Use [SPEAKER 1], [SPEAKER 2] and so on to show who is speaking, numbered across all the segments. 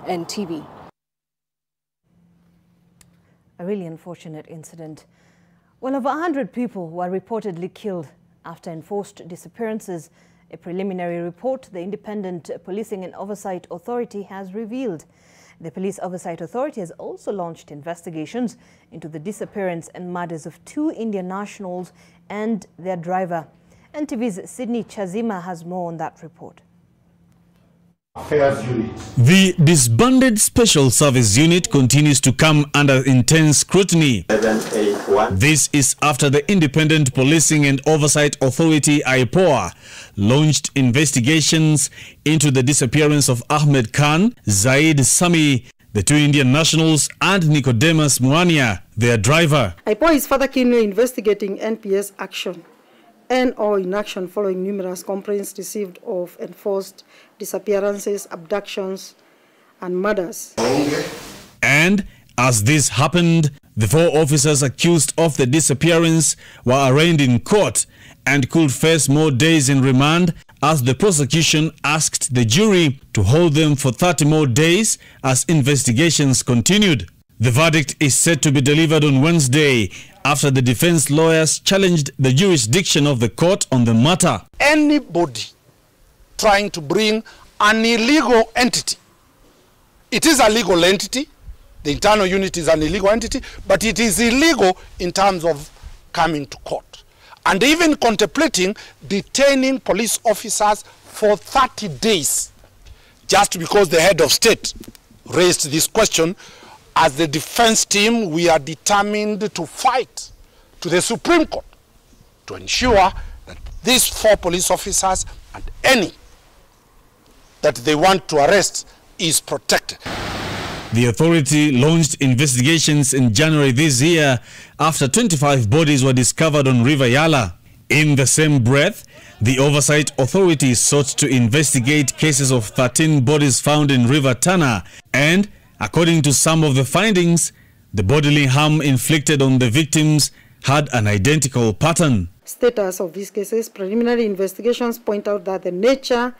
[SPEAKER 1] NTV.
[SPEAKER 2] A really unfortunate incident. Well, over 100 people were reportedly killed after enforced disappearances. A preliminary report the Independent Policing and Oversight Authority has revealed. The Police Oversight Authority has also launched investigations into the disappearance and murders of 2 Indian nationals and their driver. NTV's Sydney Chazima has more on that report.
[SPEAKER 3] The disbanded Special Service Unit continues to come under intense scrutiny. This is after the Independent Policing and Oversight Authority (IPOA) launched investigations into the disappearance of Ahmed Khan, Zaid Sami, the 2 Indian nationals, and Nicodemus Muania, their driver.
[SPEAKER 4] IPOA is further keenly investigating NPS action and/or inaction following numerous complaints received of enforced disappearances, abductions, and murders.
[SPEAKER 3] And as this happened, the 4 officers accused of the disappearance were arraigned in court and could face more days in remand, as the prosecution asked the jury to hold them for 30 more days as investigations continued. The verdict is set to be delivered on Wednesday after the defense lawyers challenged the jurisdiction of the court on the matter.
[SPEAKER 5] Anybody trying to bring an illegal entity, it is a legal entity, the internal unit is an illegal entity, but it is illegal in terms of coming to court. And even contemplating detaining police officers for 30 days, just because the head of state raised this question. As the defense team, we are determined to fight to the Supreme Court to ensure that these 4 police officers and any that they want to arrest is protected.
[SPEAKER 3] The authority launched investigations in January this year after 25 bodies were discovered on River Yala. In the same breath, the Oversight Authority sought to investigate cases of 13 bodies found in River Tana, and according to some of the findings, the bodily harm inflicted on the victims had an identical pattern.
[SPEAKER 4] Status of these cases: preliminary investigations point out that the nature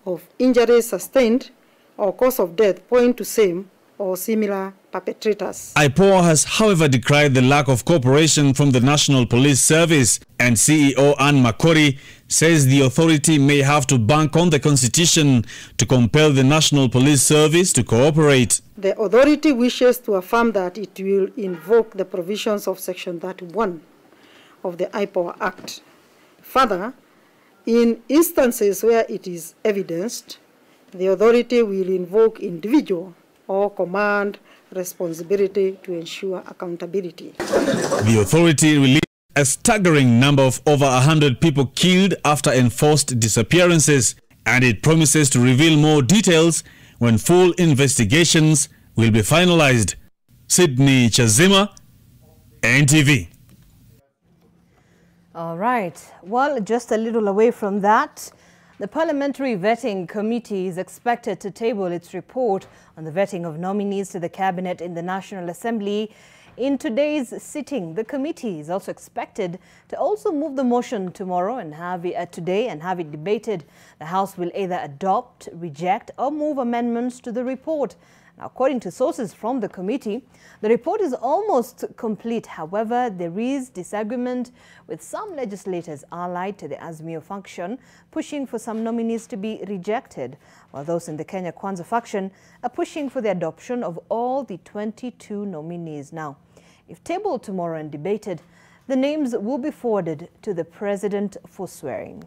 [SPEAKER 4] of injuries sustained or cause of death point to same or similar perpetrators.
[SPEAKER 3] IPOA has, however, decried the lack of cooperation from the National Police Service, and CEO Anne Makori says the authority may have to bank on the Constitution to compel the National Police Service to cooperate.
[SPEAKER 4] The authority wishes to affirm that it will invoke the provisions of Section 31 of the IPOA Act. Further, in instances where it is evidenced, the authority will invoke individual or command responsibility to ensure accountability.
[SPEAKER 3] The authority released a staggering number of over 100 people killed after enforced disappearances, and it promises to reveal more details when full investigations will be finalized. Sydney Chazima, NTV.
[SPEAKER 2] All right. Well, just a little away from that, the Parliamentary Vetting Committee is expected to table its report on the vetting of nominees to the Cabinet in the National Assembly in today's sitting. The committee is also expected to also move the motion tomorrow and have it debated. The House will either adopt, reject, or move amendments to the report. Now, according to sources from the committee, the report is almost complete. However, there is disagreement with some legislators allied to the Azimio faction pushing for some nominees to be rejected, while those in the Kenya Kwanza faction are pushing for the adoption of all the 22 nominees. Now, if tabled tomorrow and debated, the names will be forwarded to the President for swearing.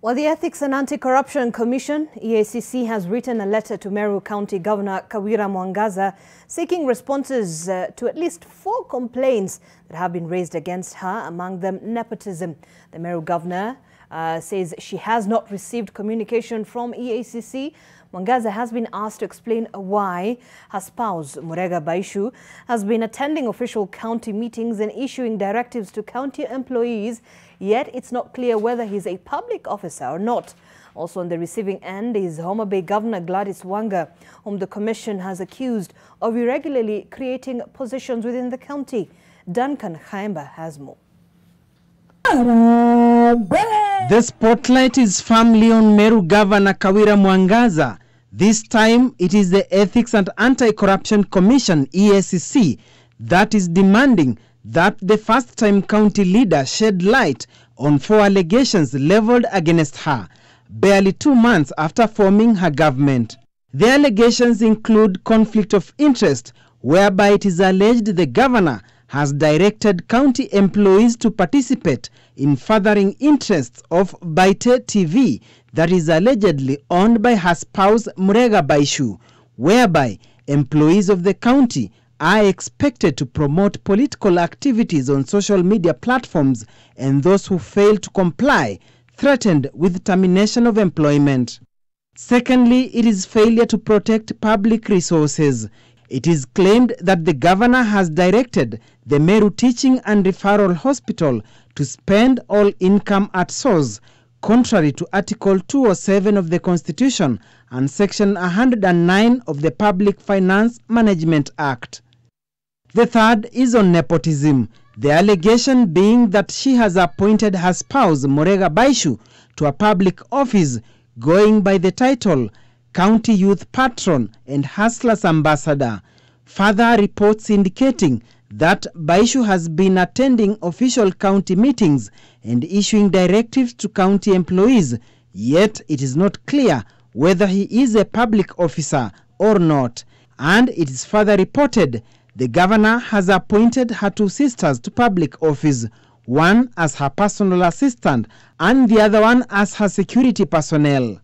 [SPEAKER 2] Well, the Ethics and Anti-Corruption Commission, EACC, has written a letter to Meru County Governor Kawira Mwangaza seeking responses to at least 4 complaints that have been raised against her, among them nepotism. The Meru Governor says she has not received communication from EACC, Mwangaza has been asked to explain why her spouse, Murega Baishu, has been attending official county meetings and issuing directives to county employees, yet it's not clear whether he's a public officer or not. Also on the receiving end is Homa Bay Governor Gladys Wanga, whom the Commission has accused of irregularly creating positions within the county. Duncan Khaemba has more.
[SPEAKER 1] The spotlight is firmly on Meru Governor Kawira Mwangaza. This time, it is the Ethics and Anti-Corruption Commission, EACC, that is demanding that the first-time county leader shed light on 4 allegations leveled against her, barely 2 months after forming her government. The allegations include conflict of interest, whereby it is alleged the governor has directed county employees to participate in furthering interests of Baite TV that is allegedly owned by her spouse Murega Baishu, whereby employees of the county are expected to promote political activities on social media platforms, and those who fail to comply threatened with termination of employment. Secondly, it is failure to protect public resources. It is claimed that the governor has directed the Meru Teaching and Referral Hospital to spend all income at source, contrary to Article 207 of the Constitution and Section 109 of the Public Finance Management Act. The third is on nepotism, the allegation being that she has appointed her spouse Murega Baishu to a public office going by the title County Youth Patron and Hustlers Ambassador. Further reports indicating that Baishu has been attending official county meetings and issuing directives to county employees, yet it is not clear whether he is a public officer or not. And it is further reported the governor has appointed her 2 sisters to public office, one as her personal assistant and the other one as her security personnel.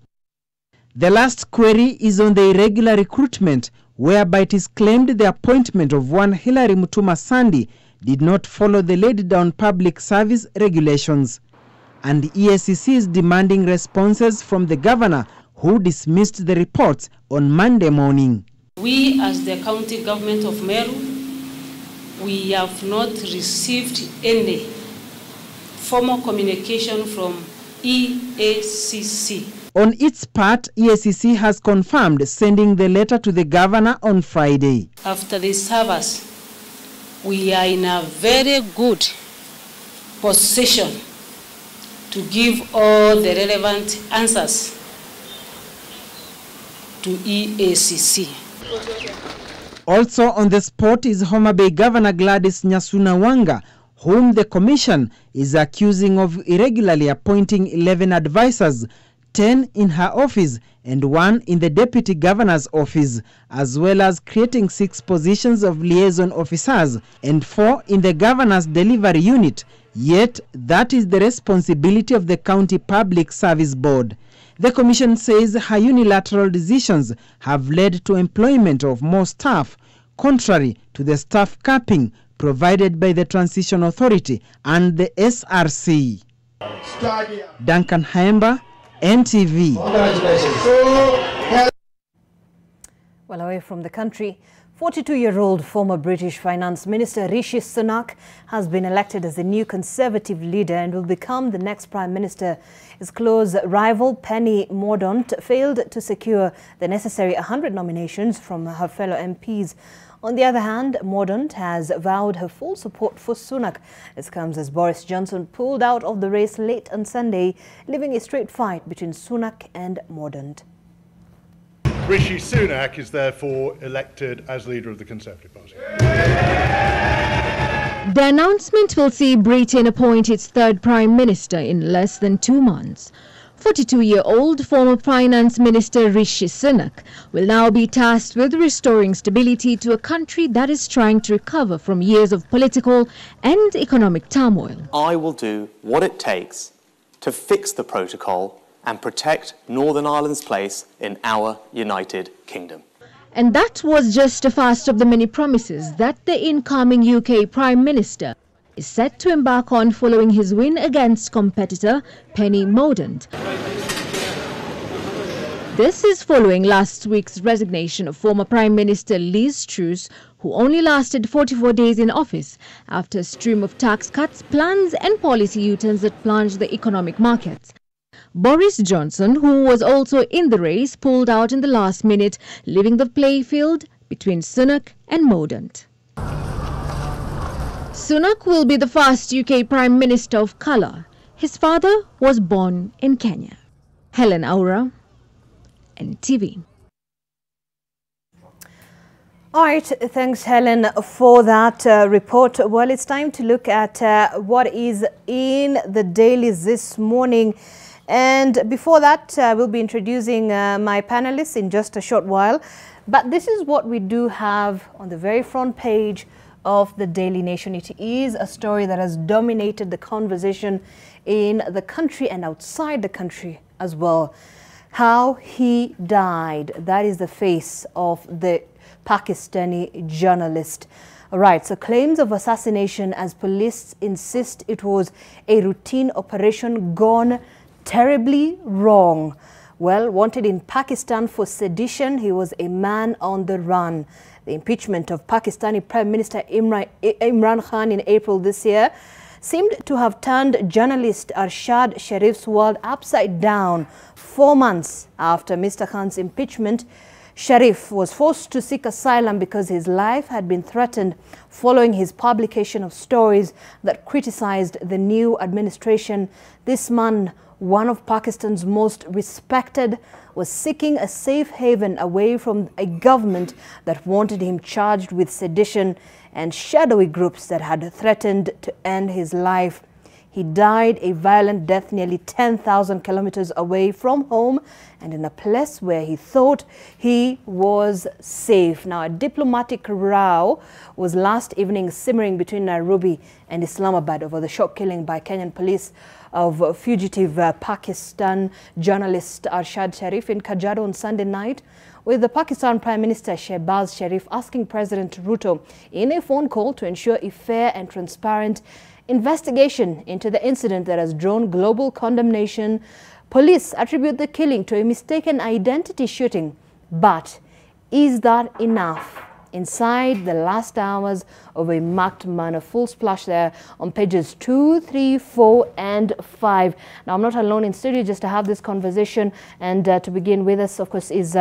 [SPEAKER 1] The last query is on the irregular recruitment, whereby it is claimed the appointment of one Hilary Mutuma Sandi did not follow the laid-down public service regulations. And the EACC is demanding responses from the governor, who dismissed the reports on Monday morning.
[SPEAKER 6] We, as the county government of Meru, we have not received any formal communication from EACC.
[SPEAKER 1] On its part, EACC has confirmed sending the letter to the governor on Friday.
[SPEAKER 6] After the service, we are in a very good position to give all the relevant answers to EACC.
[SPEAKER 1] Also on the spot is Homa Bay Governor Gladys Wanga, whom the commission is accusing of irregularly appointing 11 advisors, 10 in her office and 1 in the deputy governor's office, as well as creating 6 positions of liaison officers and 4 in the governor's delivery unit. Yet that is the responsibility of the county public service board. The commission says her unilateral decisions have led to employment of more staff, contrary to the staff capping provided by the Transition Authority and the SRC. Duncan Khaemba, NTV.
[SPEAKER 2] Well, away from the country, 42-year-old former British Finance Minister Rishi Sunak has been elected as the new Conservative leader and will become the next Prime Minister. His close rival Penny Mordaunt failed to secure the necessary 100 nominations from her fellow MPs. On the other hand, Mordaunt has vowed her full support for Sunak. This comes as Boris Johnson pulled out of the race late on Sunday, leaving a straight fight between Sunak and Mordaunt.
[SPEAKER 7] Rishi Sunak is therefore elected as leader of the Conservative Party.
[SPEAKER 8] The announcement will see Britain appoint its third Prime Minister in less than 2 months. 42-year-old former Finance Minister Rishi Sunak will now be tasked with restoring stability to a country that is trying to recover from years of political and economic turmoil.
[SPEAKER 9] I will do what it takes to fix the protocol and protect Northern Ireland's place in our United Kingdom.
[SPEAKER 8] And that was just a first of the many promises that the incoming UK Prime Minister is set to embark on following his win against competitor Penny Mordaunt. This is following last week's resignation of former Prime Minister Liz Truss, who only lasted 44 days in office after a stream of tax cuts, plans and policy U-turns that plunged the economic markets. Boris Johnson, who was also in the race, pulled out in the last minute, leaving the playfield between Sunak and Mordaunt. Sunak will be the first UK Prime Minister of colour. His father was born in Kenya. Helen Aura, NTV.
[SPEAKER 2] All right, thanks Helen for that report. Well, it's time to look at what is in the dailies this morning. And before that, we'll be introducing my panelists in just a short while. But this is what we do have on the very front page of the Daily Nation. It is a story that has dominated the conversation in the country and outside the country as well. How he died, that is the face of the Pakistani journalist. All right, so claims of assassination as police insist it was a routine operation gone terribly wrong. Well, wanted in Pakistan for sedition, he was a man on the run. The impeachment of Pakistani Prime Minister Imran Khan in April this year seemed to have turned journalist Arshad Sharif's world upside down. 4 months after Mr. Khan's impeachment, Sharif was forced to seek asylum because his life had been threatened following his publication of stories that criticized the new administration. This man, one of Pakistan's most respected, was seeking a safe haven away from a government that wanted him charged with sedition and shadowy groups that had threatened to end his life. He died a violent death nearly 10,000 kilometers away from home and in a place where he thought he was safe. Now, a diplomatic row was last evening simmering between Nairobi and Islamabad over the shock killing by Kenyan police of fugitive Pakistan journalist Arshad Sharif in Kajiado on Sunday night, with the Pakistan Prime Minister Shehbaz Sharif asking President Ruto in a phone call to ensure a fair and transparent investigation into the incident that has drawn global condemnation. Police attribute the killing to a mistaken identity shooting. But is that enough? Inside the last hours of a marked man, a full splash there on pages 2, 3, 4 and 5. Now, I'm not alone in studio just to have this conversation, and to begin with us, of course, is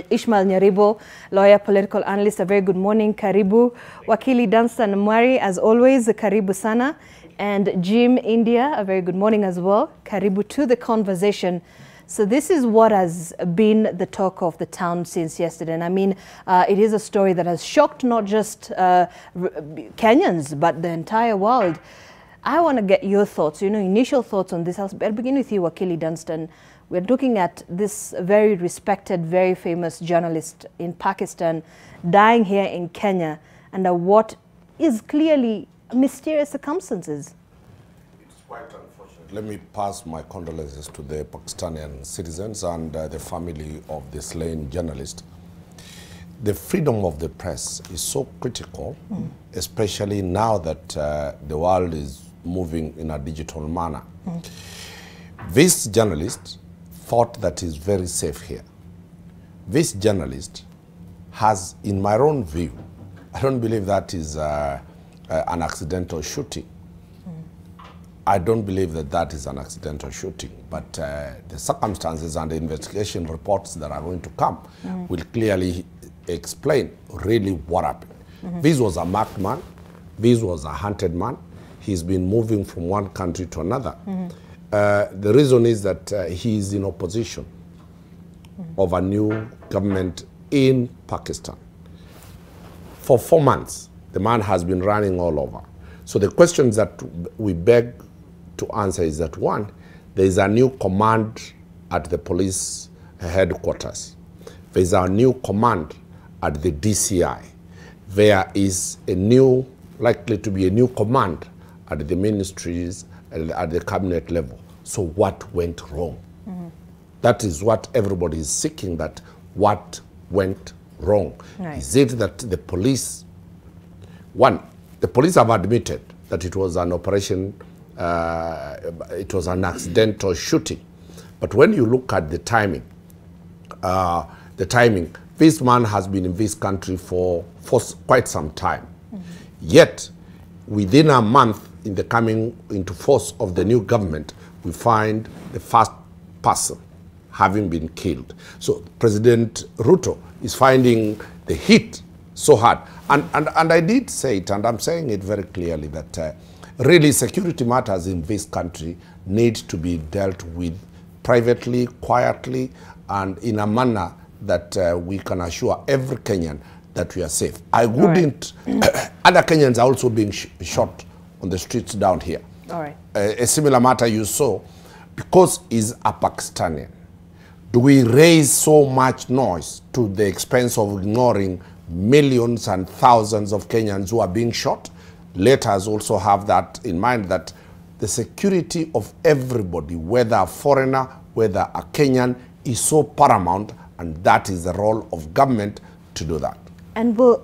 [SPEAKER 2] Ishmael Nyaribo, lawyer, political analyst. A very good morning. Karibu. Wakili Danstan Mwari, as always, Karibu Sana. And Jim India, a very good morning as well. Karibu to the conversation. So this is what has been the talk of the town since yesterday. And I mean, it is a story that has shocked not just Kenyans, but the entire world. I want to get your thoughts, initial thoughts on this. I'll begin with you, Wakili Dunstan. We're looking at this very respected, very famous journalist in Pakistan dying here in Kenya under what is clearly mysterious circumstances.
[SPEAKER 10] It's quite unfortunate. Let me pass my condolences to the Pakistani citizens and the family of the slain journalist. The freedom of the press is so critical, especially now that the world is moving in a digital manner. This journalist thought that he's very safe here. This journalist has, in my own view, I don't believe that is an accidental shooting. I don't believe that that is an accidental shooting, but the circumstances and the investigation reports that are going to come will clearly explain really what happened. This was a marked man. This was a hunted man. He's been moving from one country to another. The reason is that he is in opposition of a new government in Pakistan. For 4 months, the man has been running all over. So the questions that we beg to answer is that, one, there is a new command at the police headquarters. There is a new command at the DCI. There is likely to be a new command at the ministries, at the cabinet level. So what went wrong? That is what everybody is seeking, that what went wrong. Right. Is it that the police, the police have admitted that it was an operation, it was an accidental shooting. But when you look at the timing, the timing. This man has been in this country for quite some time. Yet, within a month in the coming into force of the new government, we find the first person having been killed. So President Ruto is finding the heat so hard. And I did say it, and I'm saying it very clearly, that really security matters in this country need to be dealt with privately, quietly, and in a manner that we can assure every Kenyan that we are safe. I wouldn't, other Kenyans are also being shot on the streets down here.
[SPEAKER 2] All right.
[SPEAKER 10] A similar matter you saw, because he's a Pakistani. Do we raise so much noise to the expense of ignoring millions and thousands of Kenyans who are being shot? Let us also have that in mind, that the security of everybody, whether a foreigner, whether a Kenyan, is so paramount, and that is the role of government to do that.
[SPEAKER 2] And we'll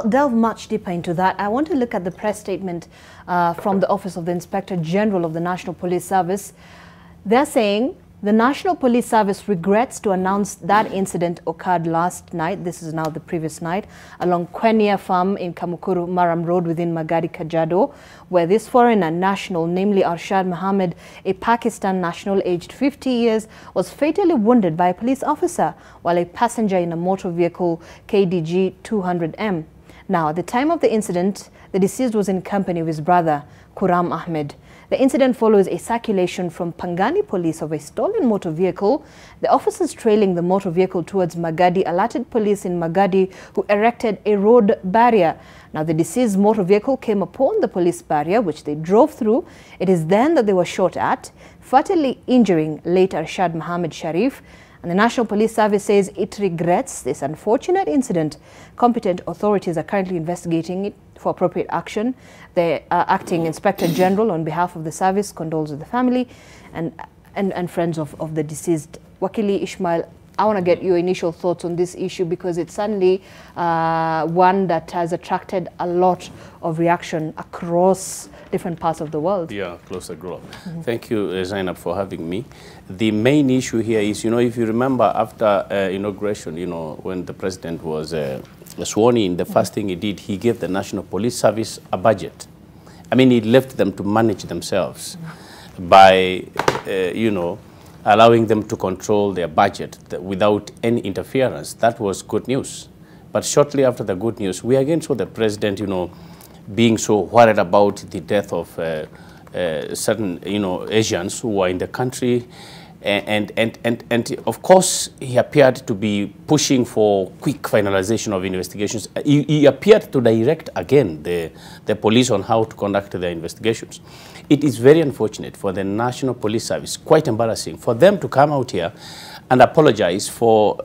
[SPEAKER 2] delve much deeper into that. I want to look at the press statement from the Office of the Inspector General of the National Police Service. They're saying the National Police Service regrets to announce that incident occurred last night. This is now the previous night, along Kwenia Farm in Kamukuru Maram Road within Magadi, Kajiado, where this foreigner national, namely Arshad Mohammed, a Pakistan national aged 50 years, was fatally wounded by a police officer while a passenger in a motor vehicle KDG 200M. Now, at the time of the incident, the deceased was in company with his brother, Kuram Ahmed. The incident follows a circulation from Pangani police of a stolen motor vehicle. The officers trailing the motor vehicle towards Magadi alerted police in Magadi, who erected a road barrier. Now, the deceased motor vehicle came upon the police barrier, which they drove through. It is then that they were shot at, fatally injuring late Arshad Sharif. And the National Police Service says it regrets this unfortunate incident. Competent authorities are currently investigating it for appropriate action. The acting Inspector General, on behalf of the service, condoles with the family and friends of the deceased. Wakili Ishmael, I want to get your initial thoughts on this issue, because it's certainly one that has attracted a lot of reaction across different parts of the world.
[SPEAKER 11] Yeah, closer globe. Thank you, Zainab, for having me. The main issue here is, if you remember after inauguration, when the president was sworn in, the first thing he did, he gave the National Police Service a budget. I mean, he left them to manage themselves by, allowing them to control their budget without any interference. That was good news. But shortly after the good news, we again saw the president, being so worried about the death of certain, Asians who were in the country. And of course, he appeared to be pushing for quick finalization of investigations. He appeared to direct again the police on how to conduct their investigations. It is very unfortunate for the National Police Service, quite embarrassing, for them to come out here and apologize for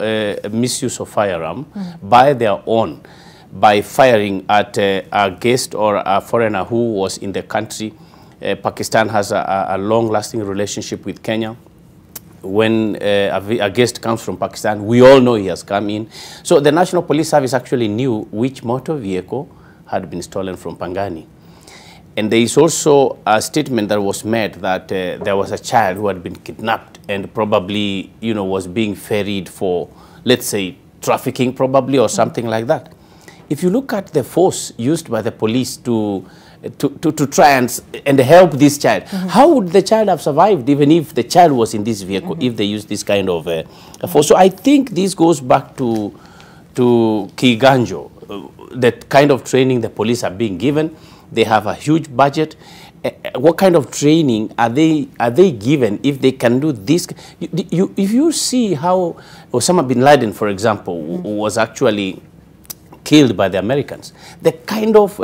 [SPEAKER 11] misuse of firearm by their own, by firing at a guest or a foreigner who was in the country. Pakistan has a long-lasting relationship with Kenya. When a guest comes from Pakistan, we all know he has come in. So the National Police Service actually knew which motor vehicle had been stolen from Pangani. And there is also a statement that was made that there was a child who had been kidnapped and probably, was being ferried for, let's say, trafficking probably or something like that. If you look at the force used by the police to try and help this child, how would the child have survived even if the child was in this vehicle, if they use this kind of force? So I think this goes back to Kiganjo, that kind of training the police are being given. They have a huge budget. What kind of training are they given if they can do this? If you see how Osama bin Laden, for example, was actually killed by the Americans, the kind of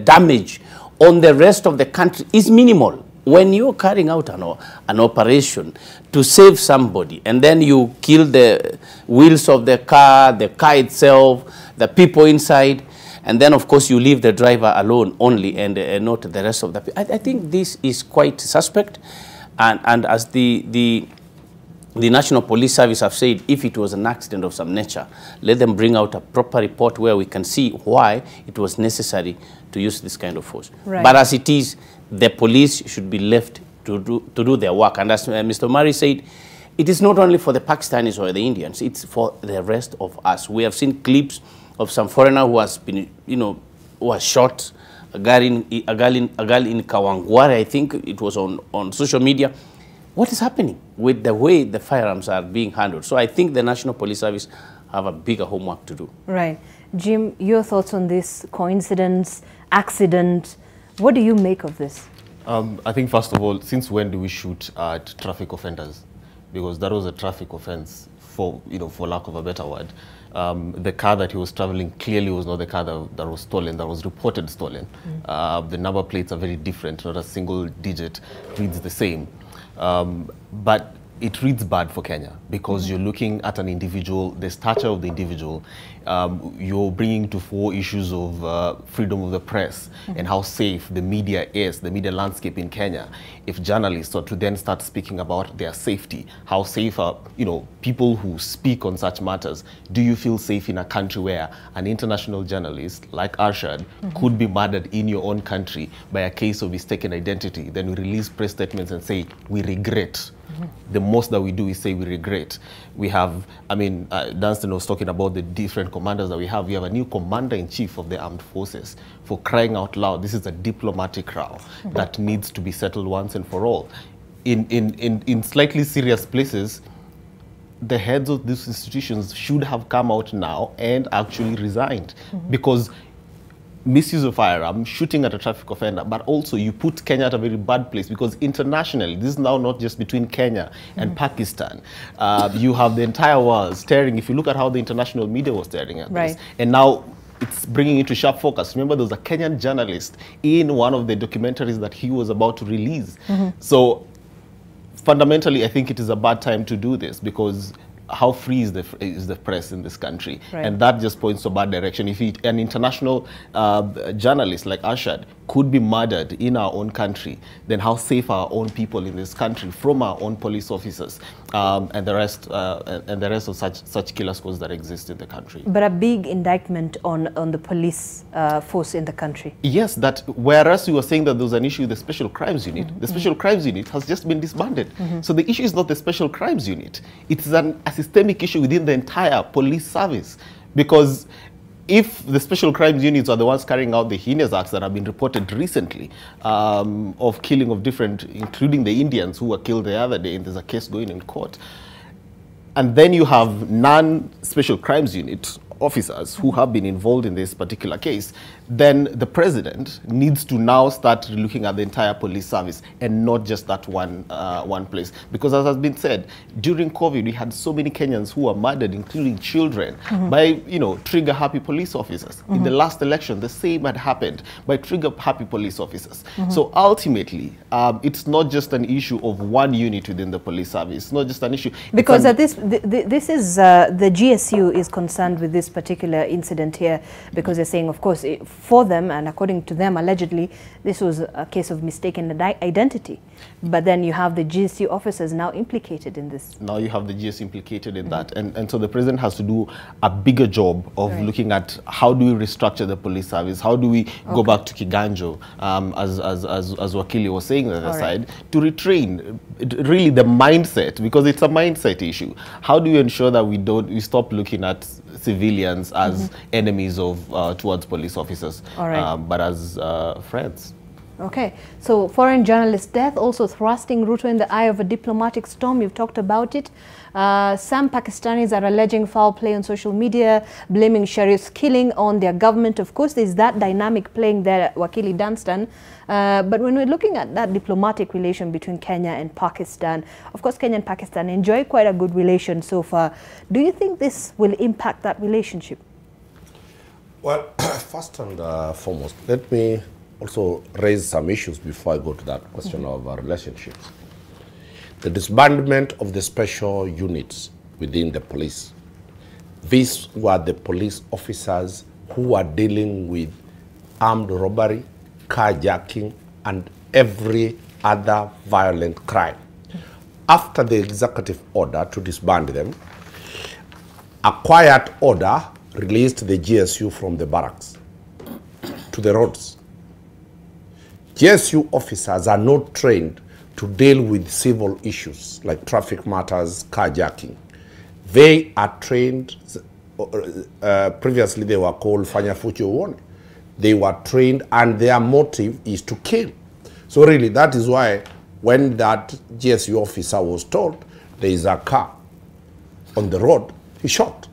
[SPEAKER 11] damage on the rest of the country is minimal. When you're carrying out an operation to save somebody, and then you kill the wheels of the car itself, the people inside, and then, of course, you leave the driver alone only and not the rest of the people. I think this is quite suspect. And as the National Police Service have said, if it was an accident of some nature, let them bring out a proper report where we can see why it was necessary to use this kind of force. Right. But as it is, the police should be left to do their work. And as Mr. Mari said, it is not only for the Pakistanis or the Indians, it's for the rest of us. We have seen clips of some foreigner who has been, who was shot, a girl in Kawangware, I think it was on social media. What is happening with the way the firearms are being handled? So I think the National Police Service have a bigger homework to do. Right.
[SPEAKER 2] Jim, your thoughts on this coincidence, accident? What do you make of this?
[SPEAKER 12] I think, first of all, since when do we shoot at traffic offenders? Because that was a traffic offense, for lack of a better word. The car that he was traveling clearly was not the car that was stolen, that was reported stolen. The number plates are very different, not a single digit reads the same. But it reads bad for Kenya because you're looking at an individual, the stature of the individual. You're bringing to fore issues of freedom of the press and how safe the media is, the media landscape in Kenya. If journalists are to then start speaking about their safety, how safe are people who speak on such matters? Do you feel safe in a country where an international journalist like Arshad could be murdered in your own country by a case of mistaken identity? Then we release press statements and say, we regret. The most that we do is say we regret. We have, Dunstan was talking about the different commanders that we have. We have a new commander-in-chief of the armed forces. For crying out loud, this is a diplomatic row that needs to be settled once and for all. In slightly serious places, the heads of these institutions should have come out now and actually resigned. Because misuse of firearm, shooting at a traffic offender, but also you put Kenya at a very bad place because internationally, this is now not just between Kenya and Pakistan. You have the entire world staring. If you look at how the international media was staring at this, and now it's bringing it to sharp focus. Remember, there was a Kenyan journalist in one of the documentaries that he was about to release. So fundamentally, I think it is a bad time to do this because how free is the press in this country? And that just points to a bad direction. If an international journalist like Arshad could be murdered in our own country, then how safe are our own people in this country from our own police officers and the rest of such killer squads that exist in the country? But
[SPEAKER 2] a big indictment on the police force in the country.
[SPEAKER 12] Yes, that whereas you were saying that there was an issue with the Special Crimes Unit, the Special Crimes Unit has just been disbanded. So the issue is not the Special Crimes Unit. It's a systemic issue within the entire police service. Because if the special crimes units are the ones carrying out the heinous acts that have been reported recently of killing of different, including the Indians who were killed the other day, and there's a case going in court, and then you have non-special crimes unit officers who have been involved in this particular case, then the president needs to now start looking at the entire police service and not just that one place. Because as has been said, during COVID, we had so many Kenyans who were murdered, including children, by, trigger-happy police officers. In the last election, the same had happened by trigger-happy police officers. So ultimately, it's not just an issue of one unit within the police service. It's not just an issue.
[SPEAKER 2] Because this is, the GSU is concerned with this particular incident here because they're saying, of course, for them, and according to them, allegedly, this was a case of mistaken identity. But then you have the GSU officers now implicated in this. Now you have the GSU implicated in that. And so the president has to do a bigger job of looking at how do we restructure the police service, how do we go back to Kiganjo, as Wakili was saying on the other side, to retrain really the mindset, because it's a mindset issue. How do you ensure that we stop looking at civilians as enemies of towards police officers, but as friends? Okay, so foreign journalist death also thrusting Ruto in the eye of a diplomatic storm. You've talked about it. Some Pakistanis are alleging foul play on social media, blaming Sharif's killing on their government. Of course, there's that dynamic playing there, Wakili Dunstan. But when we're looking at that diplomatic relation between Kenya and Pakistan, of course, Kenya and Pakistan enjoy quite a good relation so far. Do you think this will impact that relationship?
[SPEAKER 10] Well, first and foremost, let me also raise some issues before I go to that question of our relationships. The disbandment of the special units within the police. These were the police officers who are dealing with armed robbery, carjacking, and every other violent crime. After the executive order to disband them, a quiet order released the GSU from the barracks to the roads. GSU officers are not trained to deal with civil issues like traffic matters, carjacking. They are trained, previously they were called Fanya Fucho Uone. They were trained and their motive is to kill. So really that is why when that GSU officer was told there is a car on the road, he shot.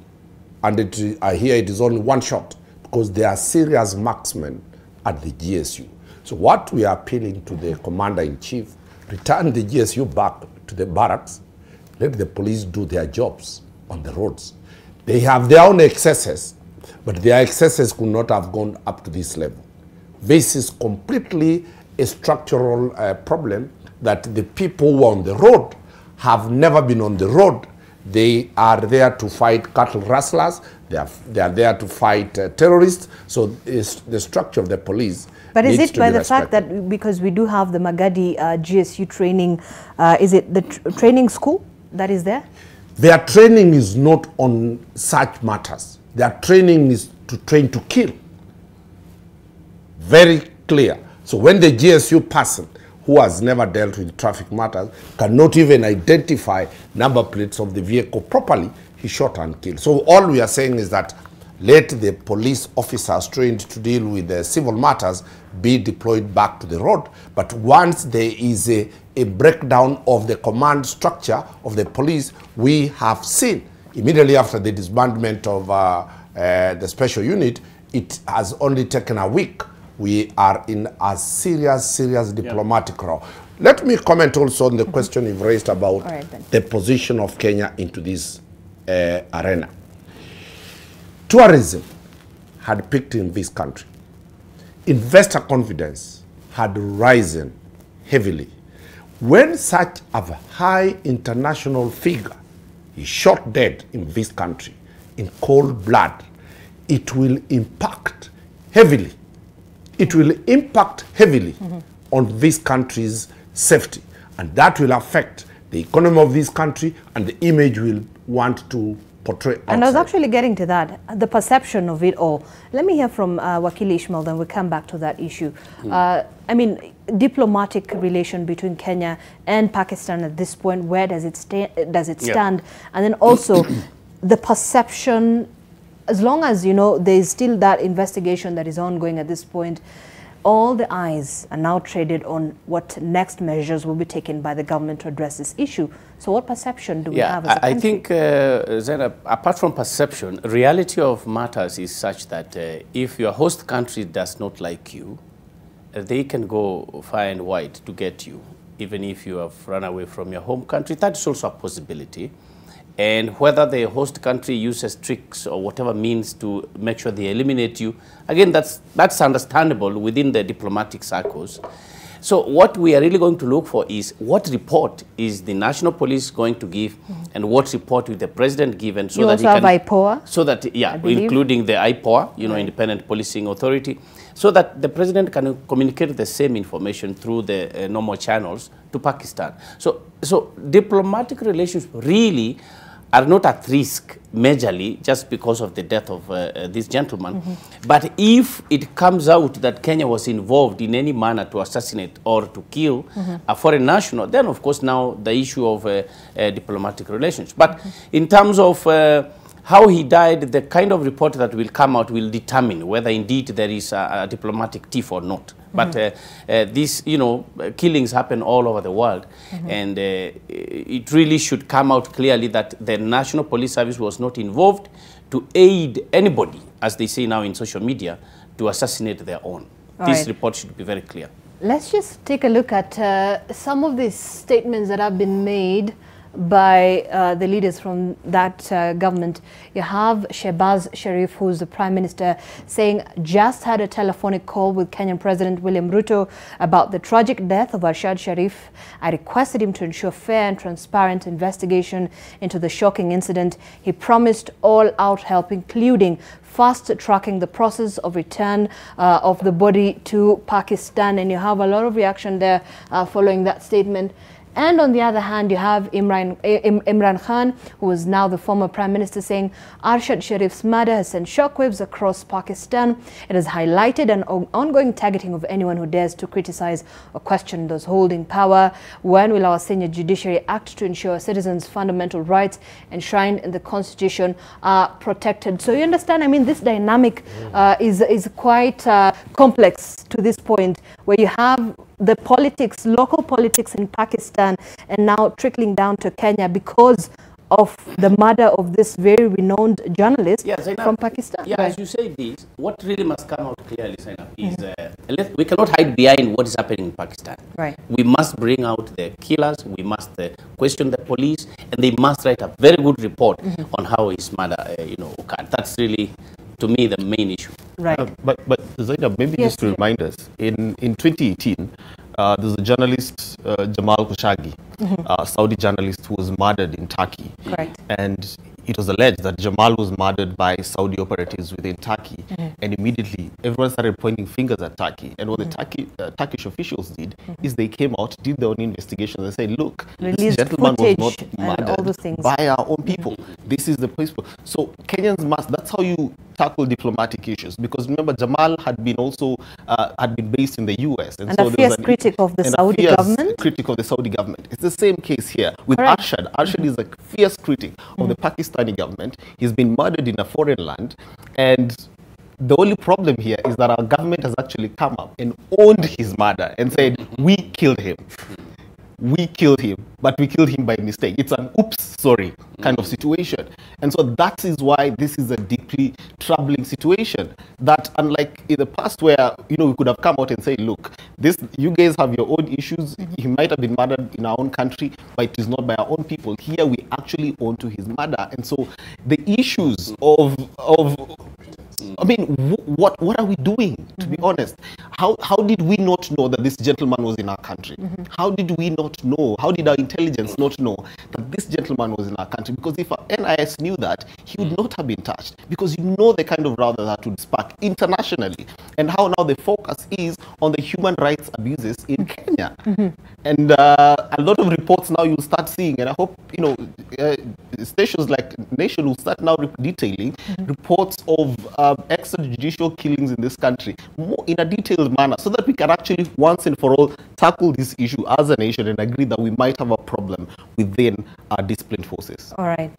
[SPEAKER 10] And I hear it is only one shot because they are serious marksmen at the GSU. So what we are appealing to the commander-in-chief, return the GSU back to the barracks, let the police do their jobs on the roads. They have their own excesses, but their excesses could not have gone up to this level. This is completely a structural problem that the people who are on the road have never been on the road. They are there to fight cattle rustlers. They are there to fight terrorists. So the structure of the police.
[SPEAKER 2] But is it by the fact that because we do have the Magadi GSU training, is it the training school that is there?
[SPEAKER 10] Their training is not on such matters. Their training is to train to kill. Very clear. So when the GSU person who has never dealt with traffic matters cannot even identify number plates of the vehicle properly, he shot and killed. So all we are saying is that let the police officers trained to deal with the civil matters be deployed back to the road. But once there is a breakdown of the command structure of the police, we have seen immediately after the disbandment of the special unit, it has only taken a week. We are in a serious diplomatic row. Let me comment also on the question you've raised about the position of Kenya into this arena. Tourism had peaked in this country. Investor confidence had risen heavily. When such a high international figure is shot dead in this country in cold blood, it will impact heavily. It will impact heavily on this country's safety, and that will affect the economy of this country and the image we'll want to portray outside.
[SPEAKER 2] And I was actually getting to that, the perception of it all. Let me hear from Wakili Ishmael, then we'll come back to that issue. I mean, diplomatic relation between Kenya and Pakistan at this point, where does it stand? And then also the perception, as long as, you know, there is still that investigation that is ongoing at this point, all the eyes are now traded on what next measures will be taken by the government to address this issue. So what perception do we have as a country?
[SPEAKER 11] I think, Zainab, apart from perception, reality of matters is such that if your host country does not like you, they can go far and wide to get you, even if you have run away from your home country. That is also a possibility. And whether the host country uses tricks or whatever means to make sure they eliminate you, again, that's understandable within the diplomatic circles. So what we are really going to look for is what report is the national police going to give, and what report will the president give, and so
[SPEAKER 2] you
[SPEAKER 11] that
[SPEAKER 2] also have IPOA?
[SPEAKER 11] So that, including the IPOA, you know, Independent Policing Authority, so that the president can communicate the same information through the normal channels to Pakistan. So diplomatic relations really are not at risk majorly just because of the death of this gentleman. But if it comes out that Kenya was involved in any manner to assassinate or to kill a foreign national, then of course now the issue of diplomatic relations. But in terms of how he died, the kind of report that will come out will determine whether indeed there is a diplomatic tiff or not. But these, you know, killings happen all over the world, and it really should come out clearly that the National Police Service was not involved to aid anybody, as they say now in social media, to assassinate their own. This report should be very clear.
[SPEAKER 2] Let's just take a look at some of these statements that have been made by the leaders from that government. You have Arshad Sharif, who's the Prime Minister, saying, just had a telephonic call with Kenyan President William Ruto about the tragic death of Arshad Sharif. I requested him to ensure fair and transparent investigation into the shocking incident. He promised all-out help, including fast-tracking the process of return of the body to Pakistan. And you have a lot of reaction there following that statement. And on the other hand, you have Imran Khan, who is now the former Prime Minister, saying Arshad Sharif's murder has sent shockwaves across Pakistan. It has highlighted an ongoing targeting of anyone who dares to criticize or question those holding power. When will our senior judiciary act to ensure citizens' fundamental rights enshrined in the Constitution are protected? So you understand, I mean, this dynamic is quite complex to this point, where you have the politics, local politics in Pakistan, and now trickling down to Kenya because of the murder of this very renowned journalist from Pakistan.
[SPEAKER 11] Yeah, as you say this, what really must come out clearly, Zainab, is we cannot hide behind what is happening in Pakistan.
[SPEAKER 2] Right.
[SPEAKER 11] We must bring out the killers, we must question the police, and they must write a very good report on how his murder, occurred. That's really, to me, the main issue.
[SPEAKER 2] Right.
[SPEAKER 12] But Zainab, maybe just to remind us, in 2018, there's a journalist, Jamal Khashoggi, Saudi journalist who was murdered in Turkey.
[SPEAKER 2] Correct.
[SPEAKER 12] And it was alleged that Jamal was murdered by Saudi operatives within Turkey. And immediately, everyone started pointing fingers at Turkey. And what the Turkish officials did is they came out, did their own investigation, and said, look, this gentleman was not murdered by our own people. This is the principle. So Kenyans must, that's how you tackle diplomatic issues. Because remember, Jamal had been also, had been based in the US.
[SPEAKER 2] And so a fierce critic of the Saudi government.
[SPEAKER 12] Critic of the Saudi government. It's the same case here with Arshad. Arshad is a fierce critic of the Pakistani government. He's been murdered in a foreign land, and the only problem here is that our government has actually come up and owned his murder and said, we killed him. We killed him, but we killed him by mistake. It's an oops, sorry kind of situation. And so that is why this is a deeply troubling situation. That unlike in the past where, we could have come out and say, look, you guys have your own issues. He might have been murdered in our own country, but it is not by our own people. Here we actually own to his murder. And so the issues of I mean, what are we doing, to be honest? How did we not know that this gentleman was in our country? How did we not know? How did our intelligence not know that this gentleman was in our country? Because if our NIS knew that, he would not have been touched. Because you know the kind of row that would spark internationally. And how now the focus is on the human rights abuses in Kenya. And a lot of reports now you'll start seeing, and I hope, stations like Nation will start now detailing reports of extrajudicial killings in this country more in a detailed manner, so that we can actually once and for all tackle this issue as a nation and agree that we might have a problem within our disciplined forces.
[SPEAKER 2] All right.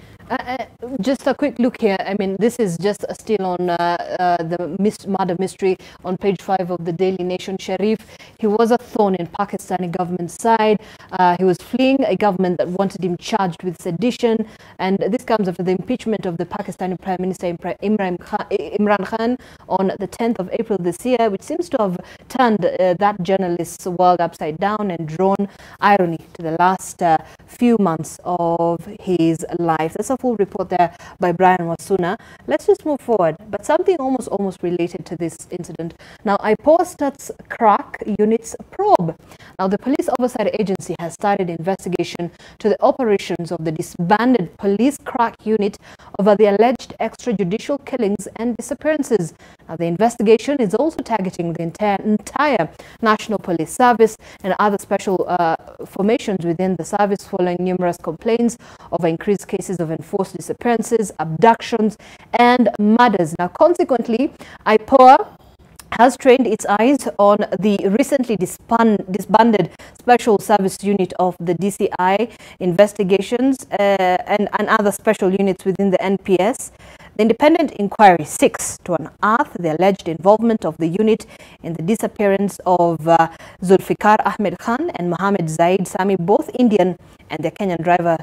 [SPEAKER 2] Just a quick look here. I mean, this is just still on the murder mystery on page 5 of the Daily Nation. Sharif, he was a thorn in Pakistani government's side. He was fleeing a government that wanted him charged with sedition. And this comes after the impeachment of the Pakistani Prime Minister Imran Khan on the 10th of April this year, which seems to have turned that journalist's world upside down and drawn irony to the last few months of his life. That's a full report there by Brian Wasuna. Let's just move forward, but something almost related to this incident. Now, IPOA starts crack unit's probe. Now, the Police Oversight Agency has started investigation to the operations of the disbanded police crack unit over the alleged extrajudicial killings and disappearances. Now, the investigation is also targeting the entire National Police Service and other special formations within the service, following numerous complaints of increased cases of enforced disappearances, abductions, and murders. Now, consequently, IPOA has trained its eyes on the recently disbanded Special Service Unit of the DCI investigations and other special units within the NPS. The independent inquiry seeks to unearth the alleged involvement of the unit in the disappearance of Zulfikar Ahmed Khan and Mohammed Zaid Sami, both Indian, and their Kenyan driver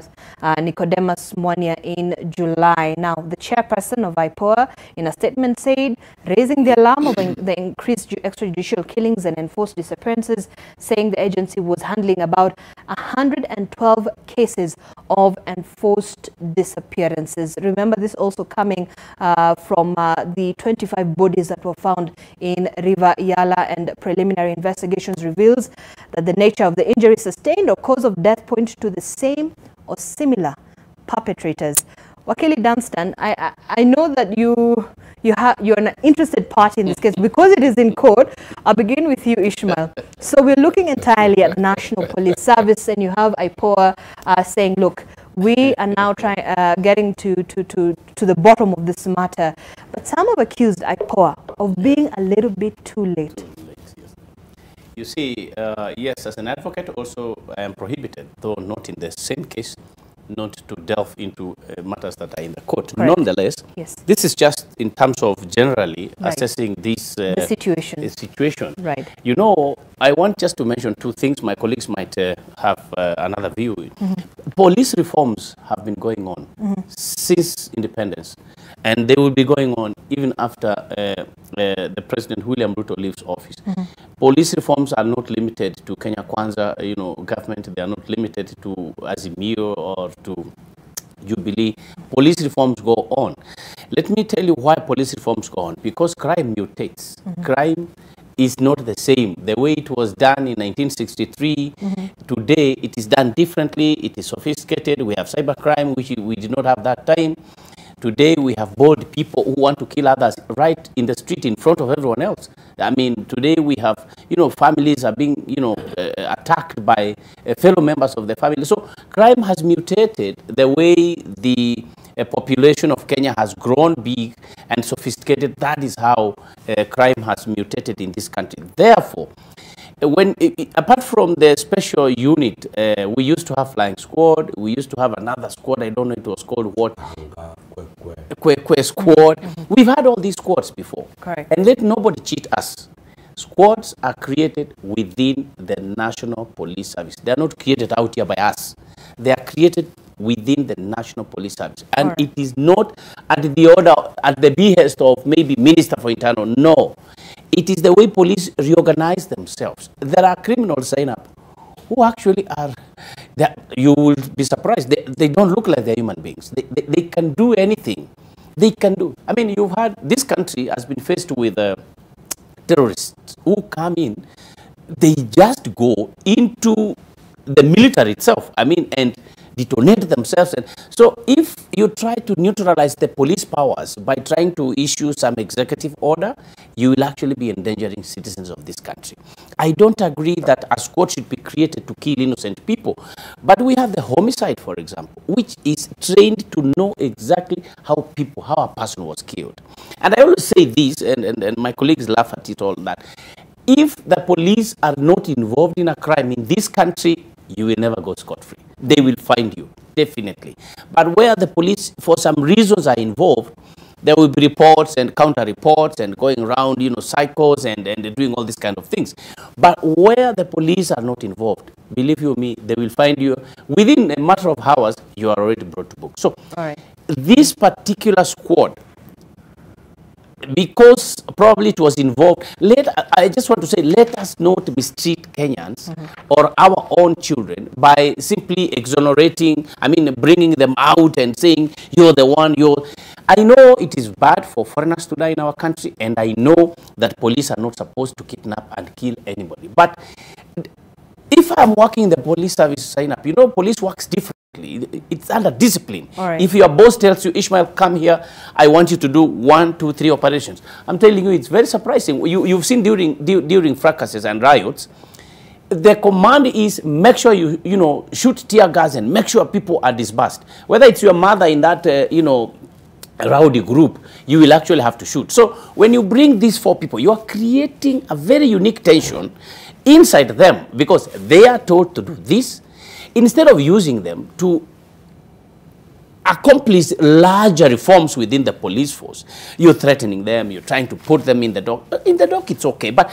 [SPEAKER 2] Nicodemus Mwania in July. Now, the chairperson of IPOA in a statement said, raising the alarm of the increased extrajudicial killings and enforced disappearances, saying the agency was handling about 112 cases of enforced disappearances. Remember, this also coming from the 25 bodies that were found in River Yala, and preliminary investigations reveals that the nature of the injury sustained or cause of death point to the same or similar perpetrators. Wakili Dunstan, I know that you're an interested party in this case. Because it is in court, I'll begin with you, Ishmael. So we're looking entirely at National Police Service, and you have IPOA saying, look, we are now getting to the bottom of this matter. But some have accused IPOA of being a little bit too late.
[SPEAKER 11] You see, yes, as an advocate also I am prohibited, though not in the same case, not to delve into matters that are in the court.
[SPEAKER 2] Correct.
[SPEAKER 11] Nonetheless,
[SPEAKER 2] yes,
[SPEAKER 11] this is just in terms of generally assessing this
[SPEAKER 2] the situation.
[SPEAKER 11] Right. You know, I want just to mention two things. My colleagues might have another view. Police reforms have been going on since independence, and they will be going on even after the President William Ruto leaves office. Police reforms are not limited to Kenya Kwanza, government. They are not limited to Azimio or to Jubilee. Police reforms go on. Let me tell you why police reforms go on. Because crime mutates. Crime is not the same. The way it was done in 1963, today it is done differently. It is sophisticated. We have cybercrime, which we did not have that time. Today we have bold people who want to kill others right in the street in front of everyone else. I mean, today we have, families are being, attacked by fellow members of the family. So crime has mutated the way the population of Kenya has grown big and sophisticated. That is how crime has mutated in this country. Therefore, apart from the special unit, we used to have flying squad. We used to have another squad. I don't know, it was called what? Kwe squad. We've had all these squads before.
[SPEAKER 2] Correct.
[SPEAKER 11] And let nobody cheat us. Squads are created within the National Police Service. They are not created out here by us. They are created within the National Police Service. And it is not at the order, at the behest of maybe Minister for Internal. No. It is the way police reorganize themselves. There are criminals sign up who actually are, you will be surprised, they don't look like they're human beings. They can do anything. They can do. I mean, you've had, this country has been faced with terrorists who come in, they just go into the military itself, and detonate themselves. And so if you try to neutralize the police powers by trying to issue some executive order, you will actually be endangering citizens of this country. I don't agree that a squad should be created to kill innocent people. But we have the homicide, for example, which is trained to know exactly how a person was killed. And I always say this, and my colleagues laugh at it all, that if the police are not involved in a crime in this country, you will never go scot-free. They will find you, definitely. But where the police, for some reasons, are involved, there will be reports and counter-reports and going around, cycles and doing all these kind of things. But where the police are not involved, believe you me, they will find you. Within a matter of hours, you are already brought to book. So this particular squad, because probably it was involved, I just want to say, let us not mistreat Kenyans or our own children by simply exonerating, bringing them out and saying, you're the one, I know it is bad for foreigners to die in our country, and I know that police are not supposed to kidnap and kill anybody. But if I'm working in the police service sign up, police works differently. It's under discipline. If your boss tells you, Ishmael, come here, I want you to do 1, 2, 3 operations. I'm telling you, it's very surprising. You've seen during fracases and riots, the command is make sure you shoot tear gas and make sure people are dispersed. Whether it's your mother in that rowdy group, you will actually have to shoot. So when you bring these 4 people, you are creating a very unique tension inside them, because they are told to do this. Instead of using them to accomplish larger reforms within the police force, you're threatening them, you're trying to put them in the dock. In the dock, it's okay, but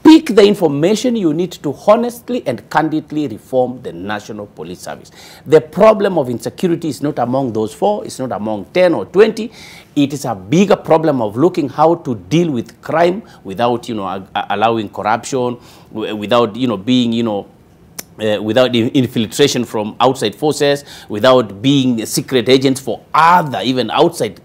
[SPEAKER 11] pick the information you need to honestly and candidly reform the National Police Service. The problem of insecurity is not among those 4, it's not among 10 or 20. It is a bigger problem of looking how to deal with crime without, allowing corruption, without, being, without infiltration from outside forces, without being secret agents for other, even outside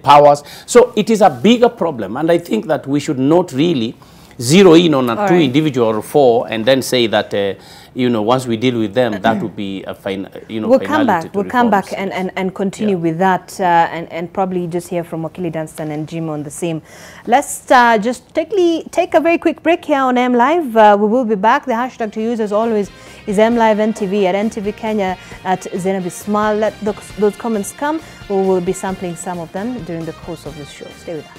[SPEAKER 11] powers. So it is a bigger problem, and I think that we should not really zero in on a two individual or four and then say that, you know, once we deal with them, that would be a fine, you know,
[SPEAKER 2] we'll come back and continue with that and probably just hear from Wakili Dunstan and Jim on the same. Let's just take a very quick break here on M Live. We will be back. The hashtag to use as always is MLiveNTV at NTV Kenya at Zainab Ismail. Let those comments come. We will be sampling some of them during the course of this show. Stay with us.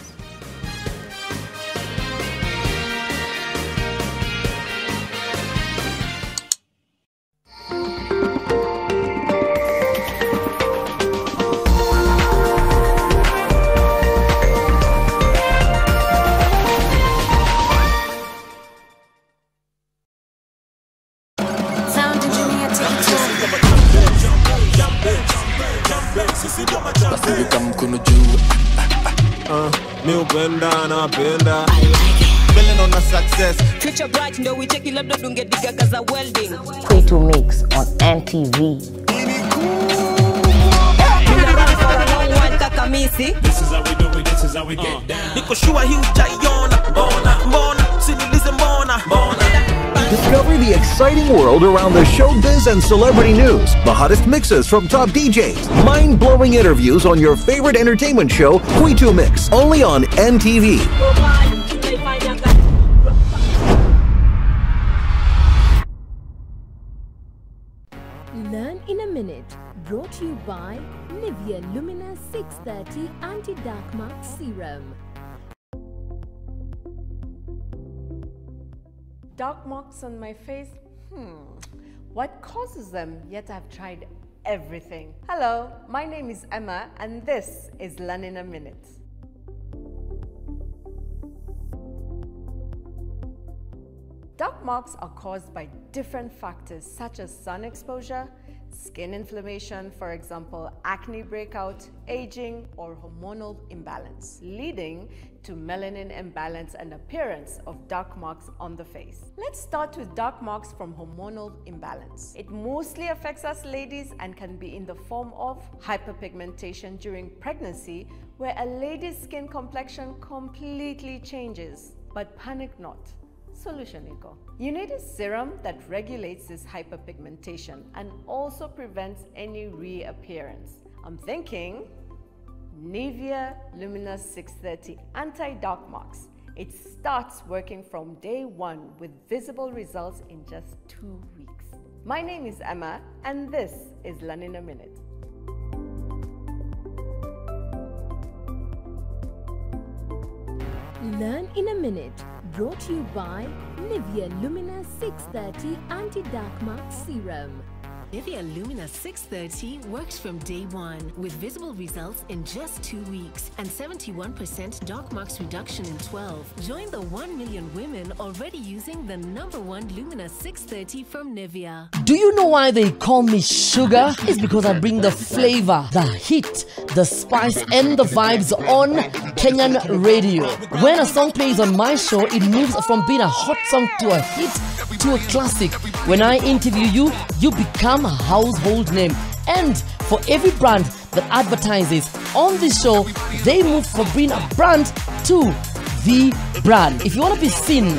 [SPEAKER 13] K2 Mix on NTV.
[SPEAKER 14] This is how we do it, this is how we get down.
[SPEAKER 15] Discover the exciting world around the showbiz and celebrity news, the hottest mixes from top DJs, mind-blowing interviews on your favorite entertainment show, K2 Mix, only on NTV.
[SPEAKER 16] Learn in a Minute, brought to you by Nivea Lumina 630 Anti-Dark Mark Serum.
[SPEAKER 17] Dark marks on my face? What causes them? Yet I've tried everything. Hello, my name is Emma and this is Learn in a Minute. Dark marks are caused by different factors such as sun exposure, skin inflammation, for example, acne breakout, aging, or hormonal imbalance, leading to melanin imbalance and appearance of dark marks on the face. Let's start with dark marks from hormonal imbalance. It mostly affects us ladies and can be in the form of hyperpigmentation during pregnancy, where a lady's skin complexion completely changes. But panic not. Solution iko. You need a serum that regulates this hyperpigmentation and also prevents any reappearance. I'm thinking Nivea Lumina 630 Anti-Dark Marks. It starts working from day 1 with visible results in just 2 weeks. My name is Emma and this is Learn in a Minute.
[SPEAKER 16] Learn in a Minute, brought to you by Nivea Lumina 630 Anti-Dark Mark Serum.
[SPEAKER 18] Nivea Lumina 630 works from day 1 with visible results in just 2 weeks and 71% dark marks reduction in 12. Join the 1 million women already using the #1 Lumina 630 from Nivea.
[SPEAKER 19] Do you know why they call me sugar? It's because I bring the flavor, the heat, the spice and the vibes on Kenyan radio. When a song plays on my show, it moves from being a hot song to a hit to a classic. When I interview you, you become a household name. And for every brand that advertises on this show, they move from being a brand to the brand. If you want to be seen,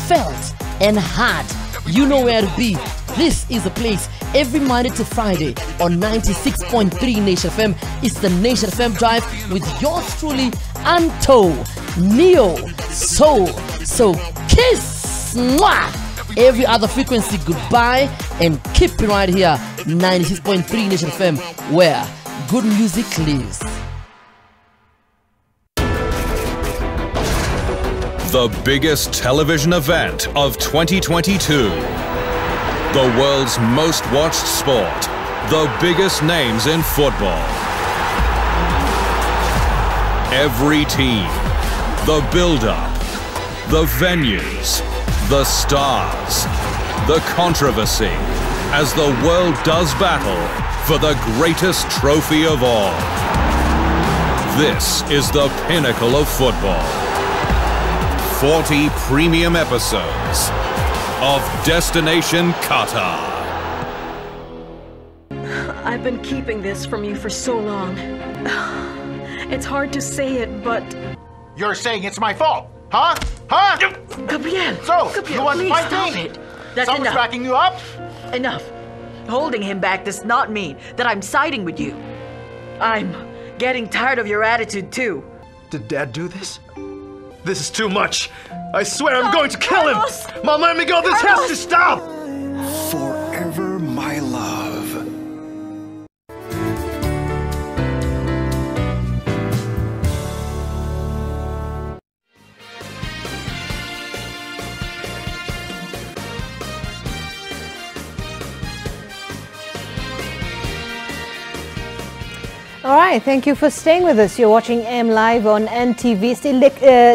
[SPEAKER 19] felt and heard, you know where to be. This is the place every Monday to Friday on 96.3 Nation FM. It's the Nation FM Drive with yours truly, Anto, Neo, Soul. So kiss! Mwah! Every other frequency, goodbye, and keep it right here, 96.3 Nation FM, where good music lives.
[SPEAKER 20] The biggest television event of 2022. The world's most watched sport. The biggest names in football. Every team. The build-up. The venues. The stars, the controversy, as the world does battle for the greatest trophy of all. This is the pinnacle of football. 40 premium episodes of Destination Qatar.
[SPEAKER 21] I've been keeping this from you for so long. It's hard to say it, but...
[SPEAKER 22] You're saying it's my fault, huh?
[SPEAKER 5] Huh?
[SPEAKER 21] Gabriel!
[SPEAKER 5] So,
[SPEAKER 21] Gabriel,
[SPEAKER 5] you want to
[SPEAKER 21] please
[SPEAKER 5] fight
[SPEAKER 21] stop
[SPEAKER 5] me?
[SPEAKER 21] it. That's
[SPEAKER 5] Someone's
[SPEAKER 21] enough.
[SPEAKER 5] backing you up?
[SPEAKER 21] Enough. Holding him back does not mean that I'm siding with you. I'm getting tired of your attitude too.
[SPEAKER 5] Did Dad do this? This is too much. I swear I'm going to kill him. Mom, let me go. This has to stop.
[SPEAKER 22] Forever, my love.
[SPEAKER 2] All right, thank you for staying with us. You're watching M Live on NTV. Still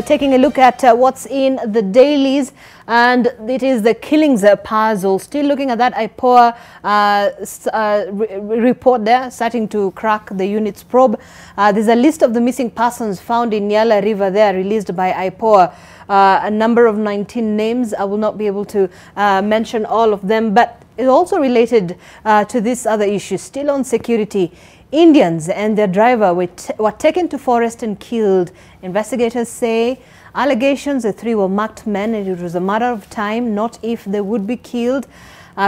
[SPEAKER 2] taking a look at what's in the dailies, and it is the killings puzzle. Still looking at that IPOA report there, starting to crack the unit's probe. There's a list of the missing persons found in Yala River there, released by IPOA. A number of 19 names. I will not be able to mention all of them, but it's also related to this other issue, still on security. Indians and their driver were taken to forest and killed. Investigators say allegations the three were marked men and it was a matter of time, not if, they would be killed.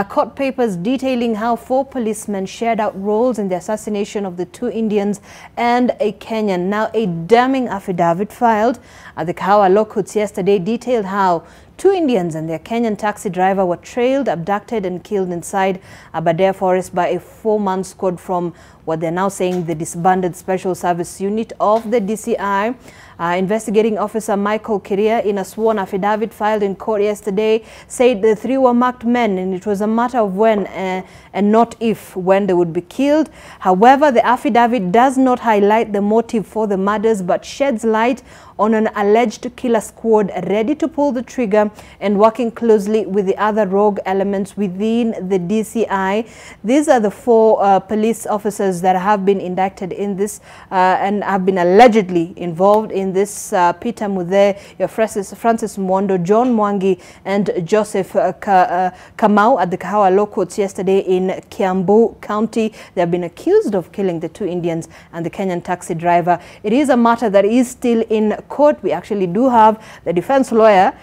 [SPEAKER 2] Court papers detailing how 4 policemen shared out roles in the assassination of the 2 Indians and a Kenyan. Now, a damning affidavit filed at the Kahawa Law Courts yesterday detailed how 2 Indians and their Kenyan taxi driver were trailed, abducted and killed inside Aberdare Forest by a 4-man squad from what they're now saying the disbanded Special Service Unit of the DCI. Investigating Officer Michael Kiria, in a sworn affidavit filed in court yesterday, said the 3 were marked men and it was a matter of when and not if when they would be killed. However, the affidavit does not highlight the motive for the murders but sheds light on an alleged killer squad ready to pull the trigger and working closely with the other rogue elements within the DCI. These are the 4 police officers that have been indicted in this and have been allegedly involved in this. Peter Muthe, Francis Mwondo, John Mwangi and Joseph Kamau at the Kahawa Law Courts yesterday in Kiambu County. They have been accused of killing the 2 Indians and the Kenyan taxi driver. It is a matter that is still in court. We actually do have the defense lawyer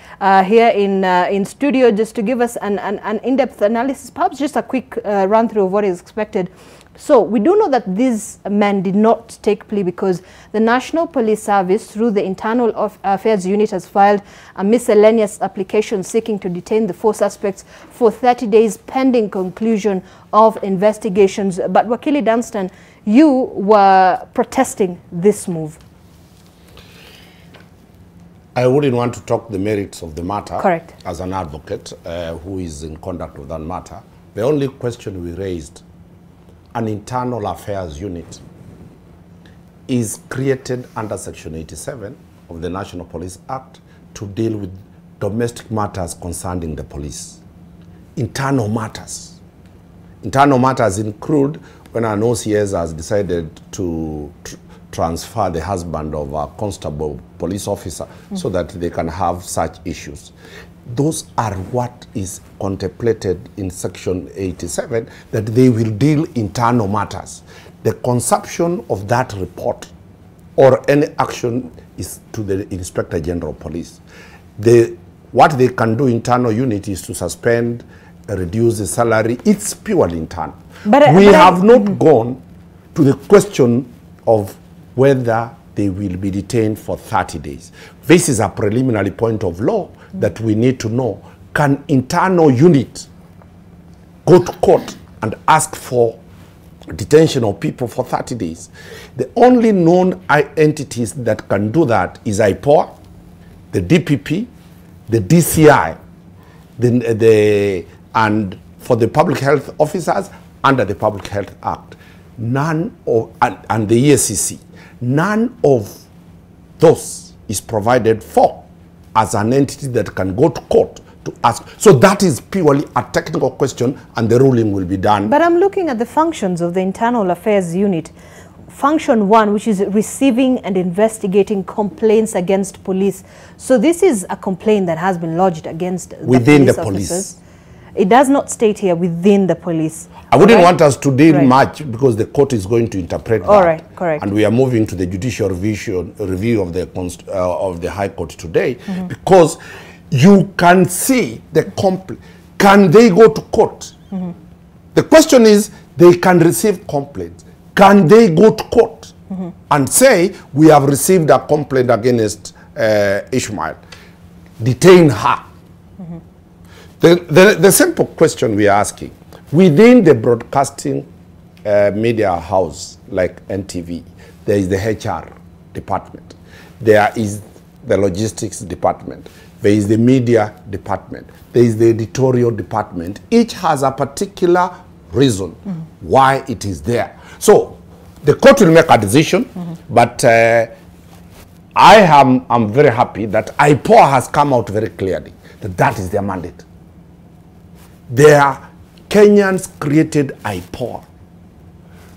[SPEAKER 2] here in studio just to give us an in-depth analysis, perhaps just a quick run through of what is expected. So we do know that these men did not take plea because the National Police Service, through the Internal Affairs Unit, has filed a miscellaneous application seeking to detain the 4 suspects for 30 days pending conclusion of investigations. But Wakili Dunstan, you were protesting this move.
[SPEAKER 10] I wouldn't want to talk the merits of the matter.
[SPEAKER 2] Correct.
[SPEAKER 10] As an advocate who is in conduct of that matter. The only question we raised, an internal affairs unit is created under Section 87 of the National Police Act to deal with domestic matters concerning the police. Internal matters. Internal matters include when an OCS has decided to transfer the husband of a constable police officer so that they can have such issues. Those are what is contemplated in Section 87, that they will deal internal matters. The consumption of that report or any action is to the Inspector General of Police. What they can do internal unit is to suspend, reduce the salary. It's purely internal. We have not gone to the question of whether they will be detained for 30 days. This is a preliminary point of law that we need to know. Can internal unit go to court and ask for detention of people for 30 days? The only known entities that can do that is IPOA, the DPP, the DCI, and for the public health officers under the Public Health Act. None of, and the ESCC. None of those is provided for as an entity that can go to court to ask. So that is purely a technical question and the ruling will be done.
[SPEAKER 2] But I'm looking at the functions of the Internal Affairs Unit. Function 1, which is receiving and investigating complaints against police. So this is a complaint that has been lodged against
[SPEAKER 10] within
[SPEAKER 2] the
[SPEAKER 10] police
[SPEAKER 2] officers. It does not state here within the police.
[SPEAKER 10] I wouldn't want us to deal much because the court is going to interpret that.
[SPEAKER 2] All right, correct.
[SPEAKER 10] And we are moving to the judicial review of the High Court today, because you can see the complaint. Can they go to court? The question is, they can receive complaints. Can they go to court and say, we have received a complaint against Ishmael, detain her? The simple question we are asking, within the broadcasting media house like NTV, there is the HR department, there is the logistics department, there is the media department, there is the editorial department. Each has a particular reason why it is there. So the court will make a decision, but I'm very happy that IPOA has come out very clearly that that is their mandate. Kenyans created IPOA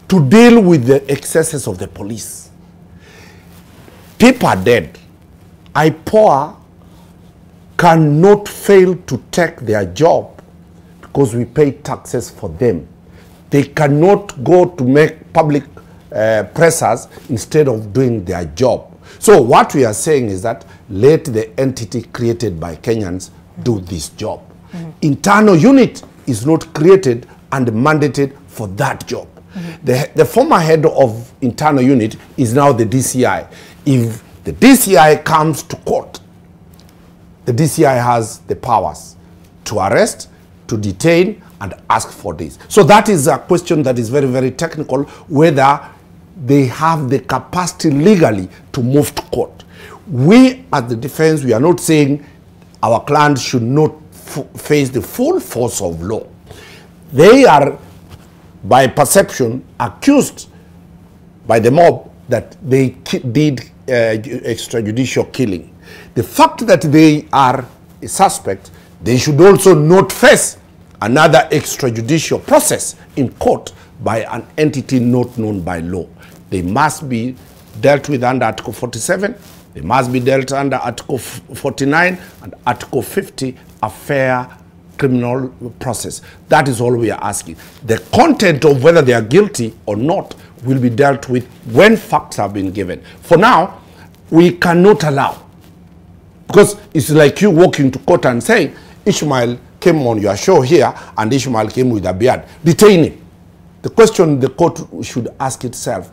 [SPEAKER 10] to deal with the excesses of the police. People are dead. IPOA cannot fail to take their job because we pay taxes for them. They cannot go to make public pressers instead of doing their job. So what we are saying is that let the entity created by Kenyans do this job. Internal unit is not created and mandated for that job. The former head of internal unit is now the DCI. If the DCI comes to court, the DCI has the powers to arrest, to detain, and ask for this. So that is a question that is very, very technical, whether they have the capacity legally to move to court. We, as the defense, we are not saying our clients should not face the full force of law. They are, by perception, accused by the mob that they did extrajudicial killing. The fact that they are a suspect, they should also not face another extrajudicial process in court by an entity not known by law. They must be dealt with under Article 47, they must be dealt under Article 49 and Article 50, a fair criminal process. That is all we are asking. The content of whether they are guilty or not will be dealt with when facts have been given. For now, we cannot allow, because it's like you walking to court and saying, Ishmael came on your show here and Ishmael came with a beard. Detain him. The question the court should ask itself,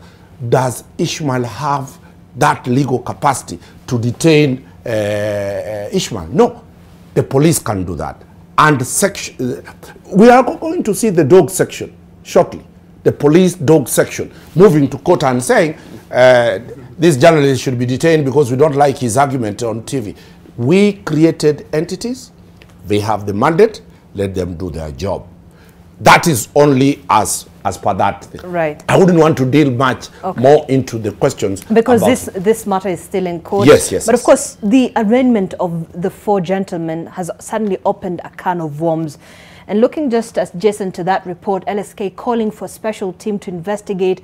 [SPEAKER 10] does Ishmael have that legal capacity to detain Ishmael? No. The police can do that. And we are going to see the dog section shortly. The police dog section moving to court and saying, this journalist should be detained because we don't like his argument on TV. We created entities. They have the mandate. Let them do their job. That is only as per that thing.
[SPEAKER 2] Right.
[SPEAKER 10] I wouldn't want to deal much more into the questions.
[SPEAKER 2] Because this matter is still in court.
[SPEAKER 10] Yes, yes.
[SPEAKER 2] But of course, the arraignment of the four gentlemen has suddenly opened a can of worms. And looking just adjacent to that report, LSK calling for a special team to investigate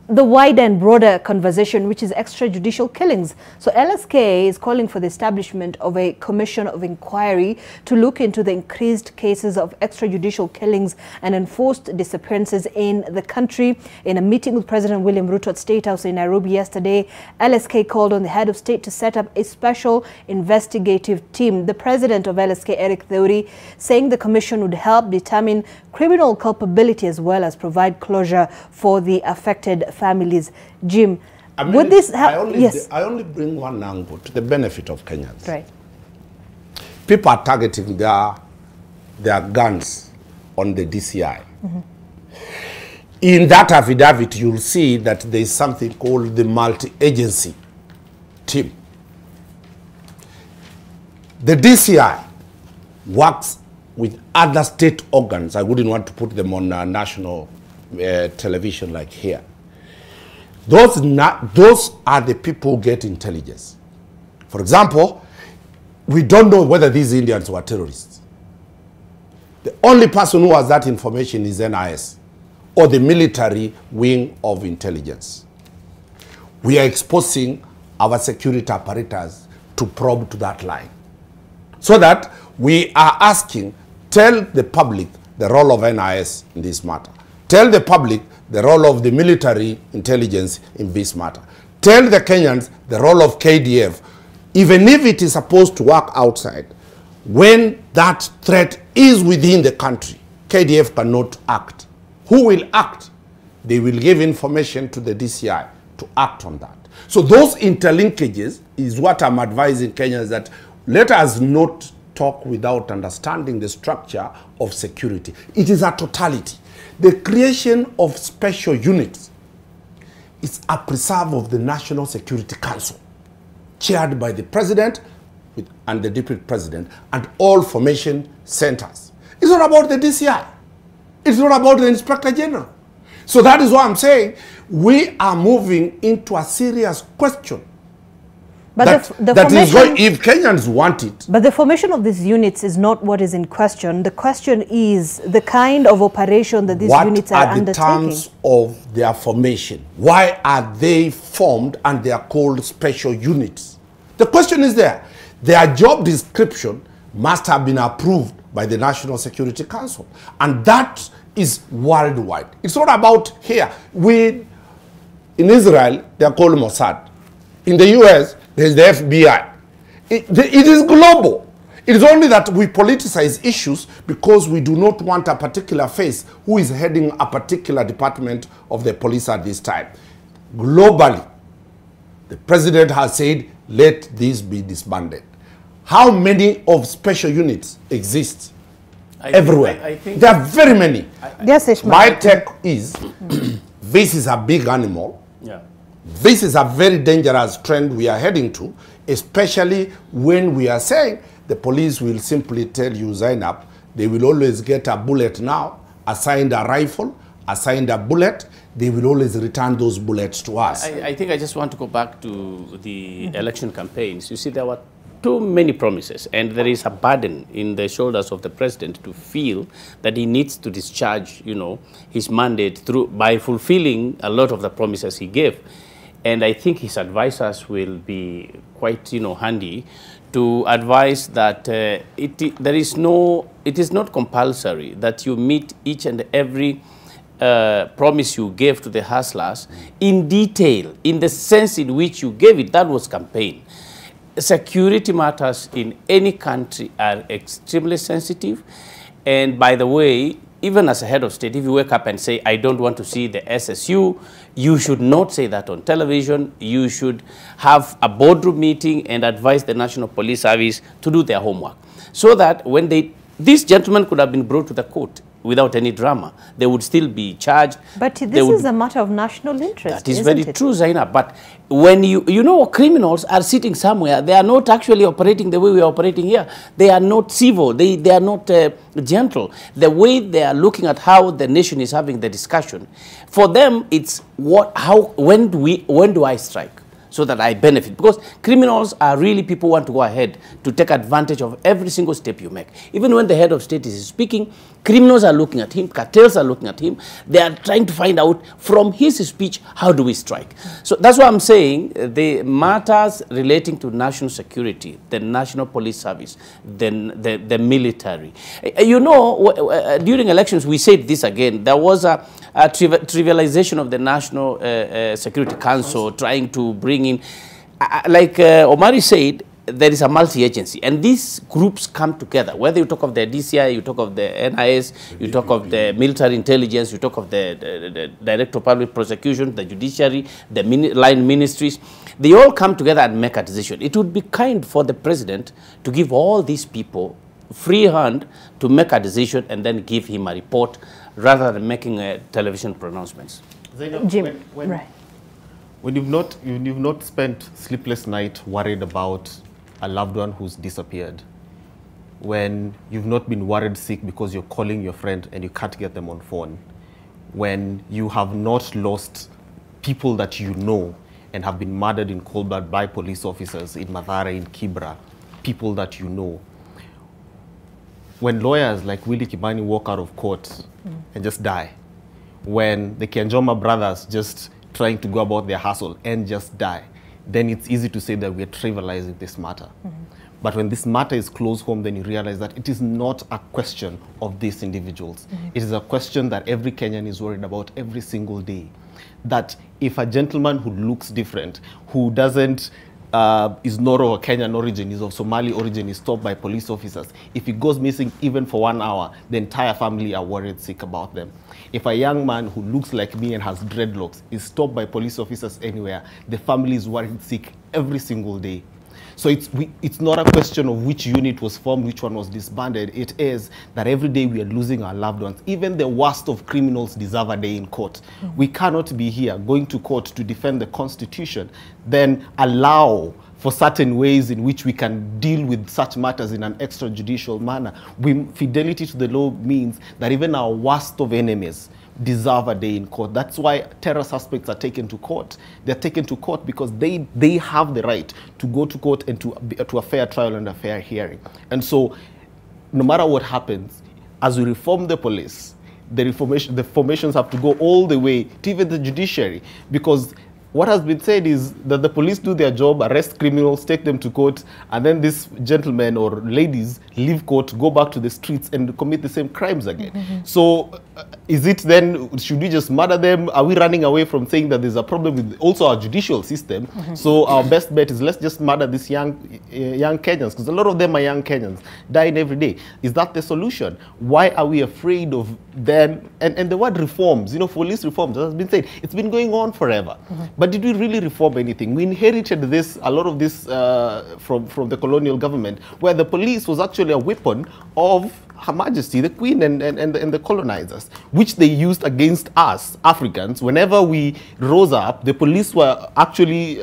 [SPEAKER 2] the wider and broader conversation, which is extrajudicial killings. So LSK is calling for the establishment of a commission of inquiry to look into the increased cases of extrajudicial killings and enforced disappearances in the country. In a meeting with President William Ruto at State House in Nairobi yesterday, LSK called on the head of state to set up a special investigative team. The president of LSK, Eric Theuri, saying the commission would help determine criminal culpability as well as provide closure for the affected families. Jim, would this help? Yes.
[SPEAKER 10] I only bring one angle to the benefit of Kenyans.
[SPEAKER 2] Right.
[SPEAKER 10] People are targeting their guns on the DCI. In that affidavit, you'll see that there is something called the multi-agency team. The DCI works with other state organs. I wouldn't want to put them on national television like here. Those are the people who get intelligence. For example, we don't know whether these Indians were terrorists. The only person who has that information is NIS or the military wing of intelligence. We are exposing our security apparatus to probe to that line, so that we are asking Tell the public the role of NIS in this matter. Tell the public the role of the military intelligence in this matter. Tell the Kenyans the role of KDF, even if it is supposed to work outside. When that threat is within the country, KDF cannot act. Who will act? They will give information to the DCI to act on that. So those interlinkages is what I'm advising Kenyans, that let us not talk without understanding the structure of security. It is a totality. The creation of special units is a preserve of the National Security Council, chaired by the President and the Deputy President and all formation centers. It's not about the DCI. It's not about the Inspector General. So that is why I'm saying we are moving into a serious question.
[SPEAKER 2] But
[SPEAKER 10] if Kenyans want it.
[SPEAKER 2] But the formation of these units is not what is in question. The question is the kind of operation that these units are undertaking.
[SPEAKER 10] What are the terms of their formation? Why are they formed and they are called special units? The question is there. Their job description must have been approved by the National Security Council. And that is worldwide. It's not about here. In Israel, they are called Mossad. In the US, there's the FBI. It is global. It is only that we politicize issues because we do not want a particular face who is heading a particular department of the police at this time. Globally, the president has said, let this be disbanded. How many of special units exist everywhere? I think there are very many.
[SPEAKER 2] Yes, Ishmael.
[SPEAKER 10] My take is, this is a big animal.
[SPEAKER 11] Yeah.
[SPEAKER 10] This is a very dangerous trend we are heading to, especially when we are saying the police will simply tell you, Zainab, they will always get a bullet now, assigned a rifle, assigned a bullet. They will always return those bullets to us.
[SPEAKER 11] I think I just want to go back to the election campaigns. You see, there were too many promises, and there is a burden in the shoulders of the president to feel that he needs to discharge, his mandate by fulfilling a lot of the promises he gave. And I think his advisors will be quite, handy to advise that it is not compulsory that you meet each and every promise you gave to the hustlers in detail, in the sense in which you gave it. That was campaign. Security matters in any country are extremely sensitive. And by the way, even as a head of state, if you wake up and say, I don't want to see the SSU, you should not say that on television. You should have a boardroom meeting and advise the National Police Service to do their homework. So that when these gentlemen could have been brought to the court without any drama, they would still be charged.
[SPEAKER 2] But this is a matter of national interest.
[SPEAKER 11] That is very true, Zainab. But when criminals are sitting somewhere, they are not actually operating the way we are operating here. They are not civil. They are not gentle. The way they are looking at how the nation is having the discussion, for them, it's when do I strike so that I benefit? Because criminals are really people who want to go ahead to take advantage of every single step you make. Even when the head of state is speaking, criminals are looking at him, cartels are looking at him. They are trying to find out from his speech, how do we strike? So that's why I'm saying the matters relating to national security, the National Police Service, the military. During elections, we said this again, there was a trivialization of the National Security Council trying to bring in, like Omari said, there is a multi-agency, and these groups come together. Whether you talk of the DCI, you talk of the NIS, you talk of the military intelligence, you talk of the Director of Public Prosecution, the judiciary, the line ministries, they all come together and make a decision. It would be kind for the president to give all these people free hand to make a decision and then give him a report rather than making television pronouncements.
[SPEAKER 2] Jim, right.
[SPEAKER 12] When you've not spent sleepless night worried about a loved one who's disappeared, when you've not been worried sick because you're calling your friend and you can't get them on phone, when you have not lost people that you know and have been murdered in cold blood by police officers in Mathare, in Kibra, people that you know, when lawyers like Willie Kimani walk out of court and just die, when the Kianjoma brothers just trying to go about their hustle and just die, then it's easy to say that we're trivializing this matter. But when this matter is close home, then you realize that it is not a question of these individuals. It is a question that every Kenyan is worried about every single day. That if a gentleman who looks different, who doesn't, is not of a Kenyan origin, is of Somali origin, is stopped by police officers, if he goes missing even for 1 hour, the entire family are worried sick about them. If a young man who looks like me and has dreadlocks is stopped by police officers anywhere, the family is worried sick every single day. So it's not a question of which unit was formed, which one was disbanded. It is that every day we are losing our loved ones. Even the worst of criminals deserve a day in court. We cannot be here going to court to defend the Constitution, then allow for certain ways in which we can deal with such matters in an extrajudicial manner. Fidelity to the law means that even our worst of enemies deserve a day in court. That's why terror suspects are taken to court. They're taken to court because they have the right to go to court and to a fair trial and a fair hearing. And so no matter what happens, as we reform the police, the formations have to go all the way to even the judiciary, because what has been said is that the police do their job, arrest criminals, take them to court, and then these gentlemen or ladies leave court, go back to the streets and commit the same crimes again. So is it then, should we just murder them? Are we running away from saying that there's a problem with also our judicial system? So our best bet is let's just murder these young Kenyans, because a lot of them are young Kenyans dying every day. Is that the solution? Why are we afraid of them? And the word reforms, police reforms, as has been said, it's been going on forever. But did we really reform anything? We inherited a lot of this from the colonial government, where the police was actually a weapon of Her Majesty, the Queen, and the colonizers, which they used against us, Africans. Whenever we rose up, the police were actually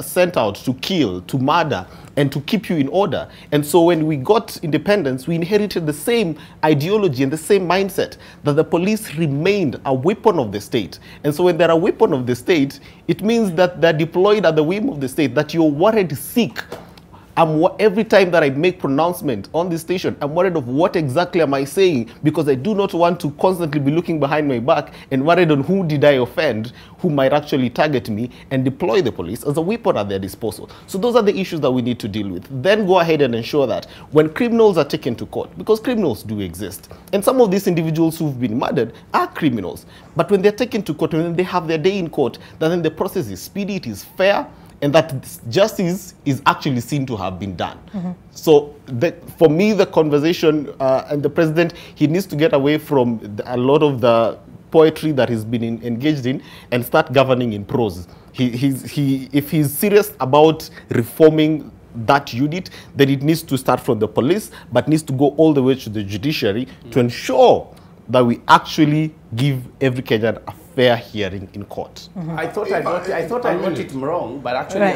[SPEAKER 12] sent out to kill, to murder, and to keep you in order. And so when we got independence, we inherited the same ideology and the same mindset, that the police remained a weapon of the state. And so when they're a weapon of the state, it means that they're deployed at the whim of the state, that you're worried sick. Every time that I make pronouncement on this station, I'm worried of what exactly am I saying, because I do not want to constantly be looking behind my back and worried on who did I offend, who might actually target me, and deploy the police as a weapon at their disposal. So those are the issues that we need to deal with. Then go ahead and ensure that when criminals are taken to court, because criminals do exist, and some of these individuals who've been murdered are criminals, but when they're taken to court, when they have their day in court, then the process is speedy, it is fair, and that justice is actually seen to have been done. So for me, the conversation and the president, he needs to get away from a lot of the poetry that he's been engaged in and start governing in prose. If he's serious about reforming that unit, then it needs to start from the police, but needs to go all the way to the judiciary to ensure that we actually give every Kenyan a fair hearing in court.
[SPEAKER 11] I thought I got it wrong, but actually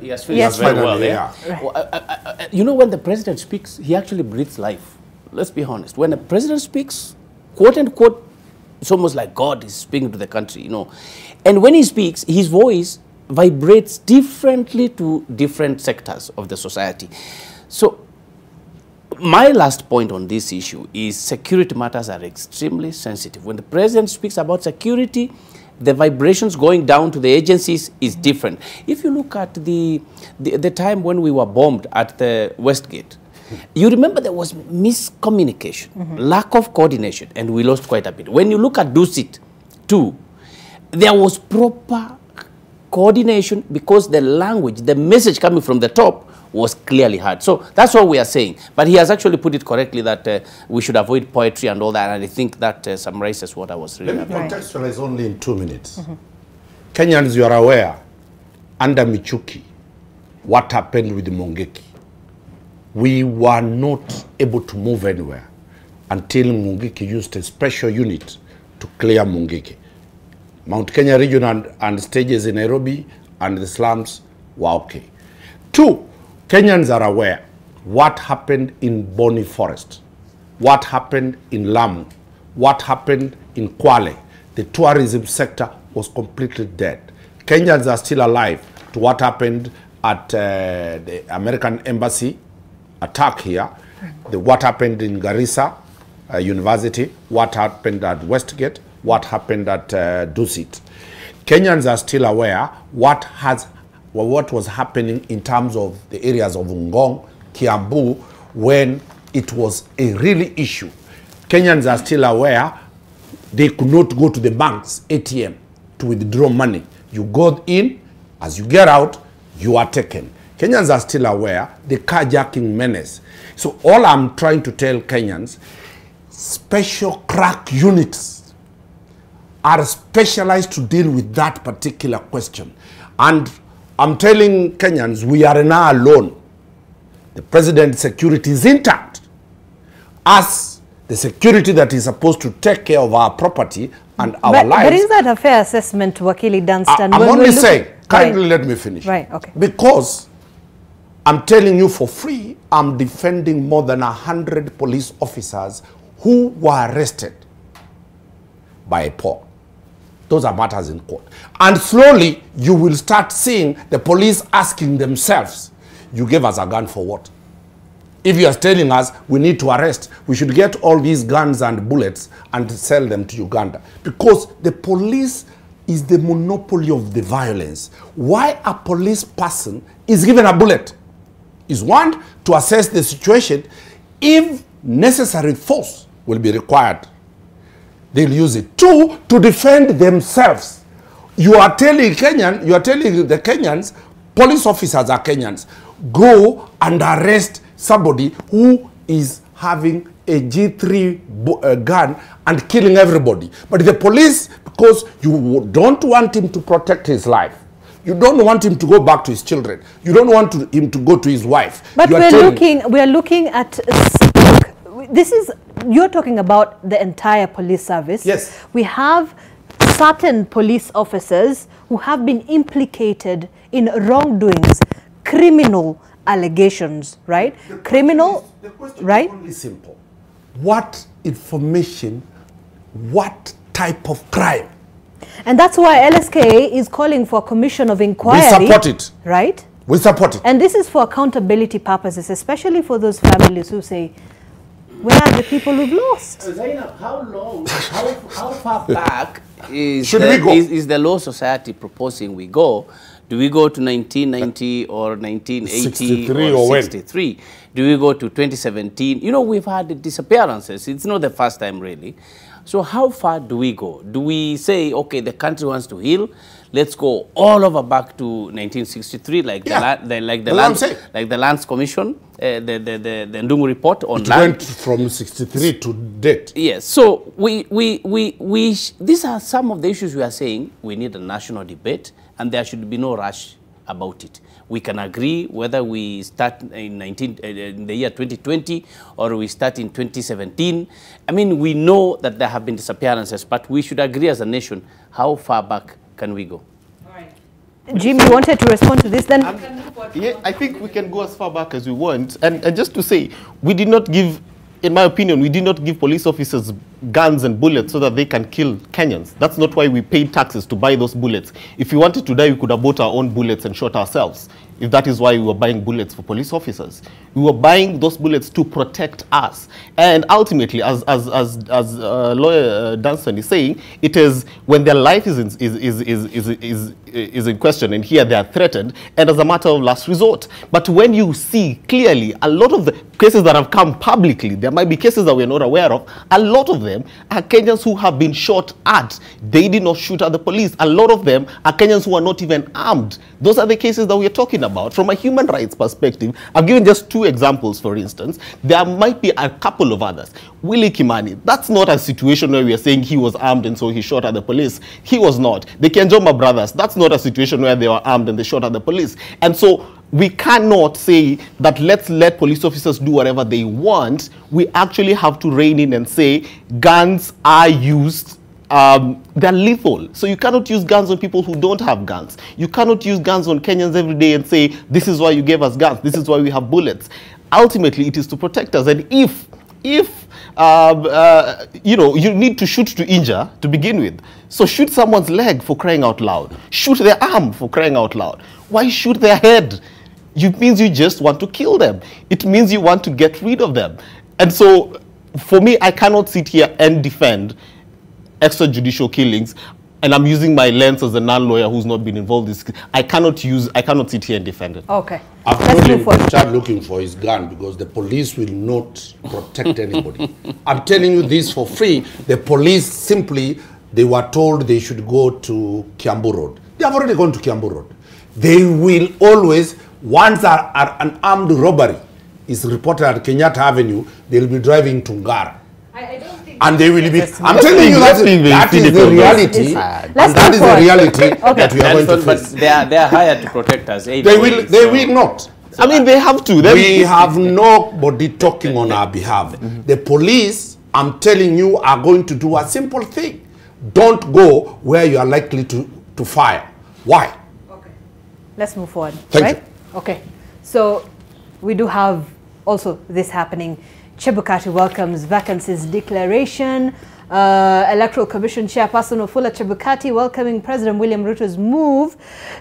[SPEAKER 11] he has finished very well. Yeah. You know, when the president speaks, he actually breathes life. Let's be honest. When the president speaks, quote unquote, it's almost like God is speaking to the country, And when he speaks, his voice vibrates differently to different sectors of the society. So my last point on this issue is security matters are extremely sensitive. When the president speaks about security, the vibrations going down to the agencies is different. If you look at the time when we were bombed at the Westgate, you remember there was miscommunication, lack of coordination, and we lost quite a bit. When you look at Dusit too, there was proper coordination because the language, the message coming from the top was clearly heard. So that's what we are saying. But he has actually put it correctly that we should avoid poetry and all that. And I think that summarizes what I was reading.
[SPEAKER 10] Let me contextualize only in 2 minutes. Kenyans, you are aware, under Michuki, what happened with Mungiki. We were not able to move anywhere until Mungiki used a special unit to clear Mungiki. Mount Kenya region and stages in Nairobi and the slums were okay. 2, Kenyans are aware what happened in Boni Forest, what happened in Lamu, what happened in Kwale. The tourism sector was completely dead. Kenyans are still alive to what happened at the American Embassy attack here, what happened in Garissa University, what happened at Westgate, what happened at Dusit. Kenyans are still aware what was happening in terms of the areas of Ngong Kiambu when it was a really issue. Kenyans are still aware they could not go to the bank's ATM to withdraw money. You go in, as you get out, you are taken. Kenyans are still aware the carjacking menace. So all I'm trying to tell Kenyans, special crack units are specialized to deal with that particular question. And I'm telling Kenyans, we are now alone. The president's security is intact. As the security that is supposed to take care of our property and our lives.
[SPEAKER 2] But is that a fair assessment, Wakili Dunstan?
[SPEAKER 10] I'm only saying, kindly let me finish.
[SPEAKER 2] Right, okay.
[SPEAKER 10] Because I'm telling you for free, I'm defending more than 100 police officers who were arrested by a poor. Those are matters in court. And slowly, you will start seeing the police asking themselves, you gave us a gun for what? If you are telling us we need to arrest, we should get all these guns and bullets and sell them to Uganda. Because the police is the monopoly of the violence. Why a police person is given a bullet is one, to assess the situation. If necessary force will be required, they'll use it. Two, to defend themselves. You are telling the Kenyans, police officers are Kenyans, go and arrest somebody who is having a G3 gun and killing everybody. But the police, because you don't want him to protect his life, you don't want him to go back to his children, you don't want him to go to his wife.
[SPEAKER 2] But we are looking at, this is, you're talking about the entire police service.
[SPEAKER 10] Yes.
[SPEAKER 2] We have certain police officers who have been implicated in wrongdoings, criminal allegations, right?
[SPEAKER 10] The question is only simple. What information, what type of crime?
[SPEAKER 2] And that's why LSK is calling for a commission of inquiry.
[SPEAKER 10] We support it.
[SPEAKER 2] Right?
[SPEAKER 10] We support it.
[SPEAKER 2] And this is for accountability purposes, especially for those families who say, where are the people who've lost?
[SPEAKER 11] Zainab, how long, how far back is the Law Society proposing we go? Do we go to 1990 or 1980 or 63? Do we go to 2017? You know, we've had disappearances. It's not the first time, really. So how far do we go? Do we say, okay, the country wants to heal, let's go all over back to 1963, like the Lands Commission, the Ndungu report on land.
[SPEAKER 10] It went from 63 to date.
[SPEAKER 11] Yes. So these are some of the issues we are saying we need a national debate, and there should be no rush about it. We can agree whether we start in the year 2020 or we start in 2017. I mean, we know that there have been disappearances, but we should agree as a nation, how far back can we go?
[SPEAKER 2] Jim, you wanted to respond to this then?
[SPEAKER 12] Yeah, I think we can go as far back as we want. And just to say, we did not give, in my opinion, we did not give police officers guns and bullets so that they can kill Kenyans. That's not why we paid taxes to buy those bullets. If we wanted to die, we could have bought our own bullets and shot ourselves. If that is why we were buying bullets for police officers. We were buying those bullets to protect us. And ultimately, as lawyer Dunstan is saying, it is when their life is in question, and here they are threatened, and as a matter of last resort. But when you see clearly a lot of the cases that have come publicly, there might be cases that we're not aware of, a lot of them are Kenyans who have been shot at. They did not shoot at the police. A lot of them are Kenyans who are not even armed. Those are the cases that we are talking about. From a human rights perspective, I've given just two examples, for instance. There might be a couple of others. Willie Kimani, that's not a situation where we are saying he was armed and so he shot at the police. He was not. The Kenjoma brothers, that's not a situation where they were armed and they shot at the police. And so we cannot say that let's let police officers do whatever they want. We actually have to rein in and say guns are used. They're lethal. So you cannot use guns on people who don't have guns. You cannot use guns on Kenyans every day and say, this is why you gave us guns. This is why we have bullets. Ultimately, it is to protect us. And if you know, you need to shoot to injure to begin with. So shoot someone's leg for crying out loud. Shoot their arm for crying out loud. Why shoot their head? It means you just want to kill them. It means you want to get rid of them. And so, for me, I cannot sit here and defend extrajudicial killings and I'm using my lens as a non-lawyer who's not been involved in this. I cannot sit here and defend it.
[SPEAKER 2] Okay.
[SPEAKER 10] I've told him to start looking for his gun because the police will not protect anybody. I'm telling you this for free. The police simply, they were told they should go to Kiambu Road. They have already gone to Kiambu Road. They will always, once an armed robbery is reported at Kenyatta Avenue, they'll be driving to Ngara. And they will be, I'm telling you that is the reality. And that is the reality that we are going to face.
[SPEAKER 11] But they are hired to protect us.
[SPEAKER 10] They will not.
[SPEAKER 12] I mean, they have to.
[SPEAKER 10] We have nobody talking on our behalf. The police, I'm telling you, are going to do a simple thing. Don't go where you are likely to fire. Why?
[SPEAKER 2] Okay. Let's move forward.
[SPEAKER 10] Thank you.
[SPEAKER 2] Okay. So we do have also this happening. Chebukati welcomes vacancies declaration. Electoral Commission Chairperson Wafula Chebukati welcoming President William Ruto's move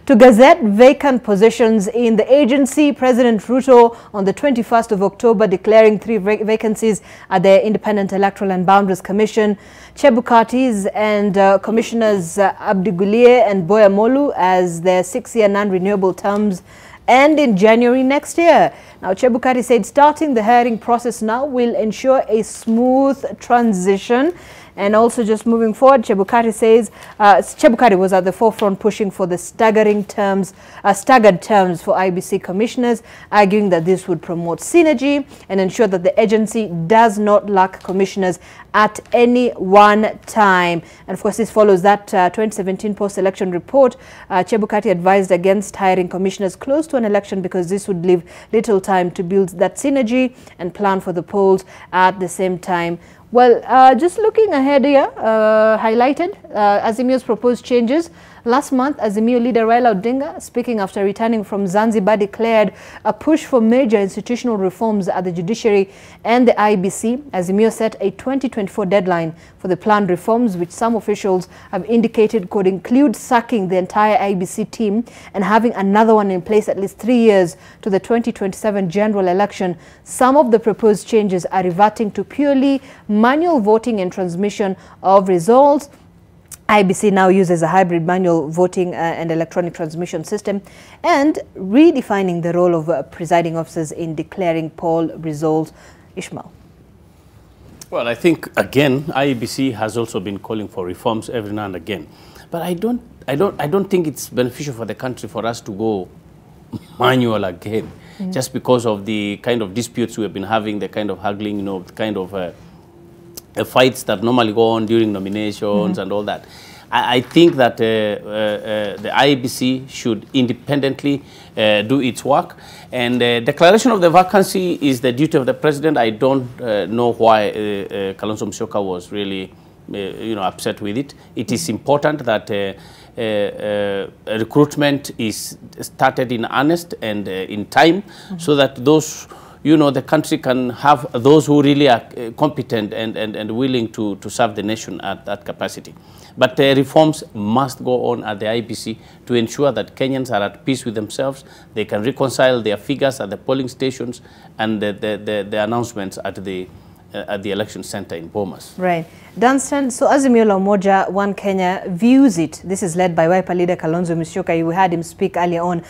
[SPEAKER 2] to gazette vacant positions in the agency. President Ruto on the 21st of October declaring 3 vacancies at the Independent Electoral and Boundaries Commission. Chebukati's and Commissioners Abdigulie and Boyamolu as their 6-year non-renewable terms and in January next year. Now, Chebukati said starting the hiring process now will ensure a smooth transition. And also just moving forward, Chebukati says, Chebukati was at the forefront pushing for the staggered terms for IBC commissioners, arguing that this would promote synergy and ensure that the agency does not lack commissioners at any one time. And of course, this follows that 2017 post-election report. Chebukati advised against hiring commissioners close to an election because this would leave little time to build that synergy and plan for the polls at the same time. Well, just looking ahead here, highlighted Azimio's proposed changes. Last month, Azimio leader Raila Odinga, speaking after returning from Zanzibar, declared a push for major institutional reforms at the judiciary and the IBC. Azimio set a 2024 deadline for the planned reforms, which some officials have indicated could include sacking the entire IBC team and having another one in place at least 3 years to the 2027 general election. Some of the proposed changes are reverting to purely manual voting and transmission of results. IBC now uses a hybrid manual voting and electronic transmission system, and redefining the role of presiding officers in declaring poll results. Ishmael.
[SPEAKER 11] Well, I think again, IBC has also been calling for reforms every now and again, but I don't think it's beneficial for the country for us to go manual again, just because of the kind of disputes we have been having, the kind of haggling, you know, the kind of fights that normally go on during nominations and all that. I think that the IEBC should independently do its work, and declaration of the vacancy is the duty of the president. I don't know why Kalonzo Musyoka was really upset with it. It is important that recruitment is started in earnest and in time, so that those the country can have those who really are competent and willing to serve the nation at that capacity. But reforms must go on at the IBC to ensure that Kenyans are at peace with themselves. They can reconcile their figures at the polling stations and the announcements at the election center in Bomas.
[SPEAKER 2] Right. Dunstan, so Azimio la Umoja, One Kenya views it, this is led by Wiper leader Kalonzo Musyoka, you had him speak earlier on,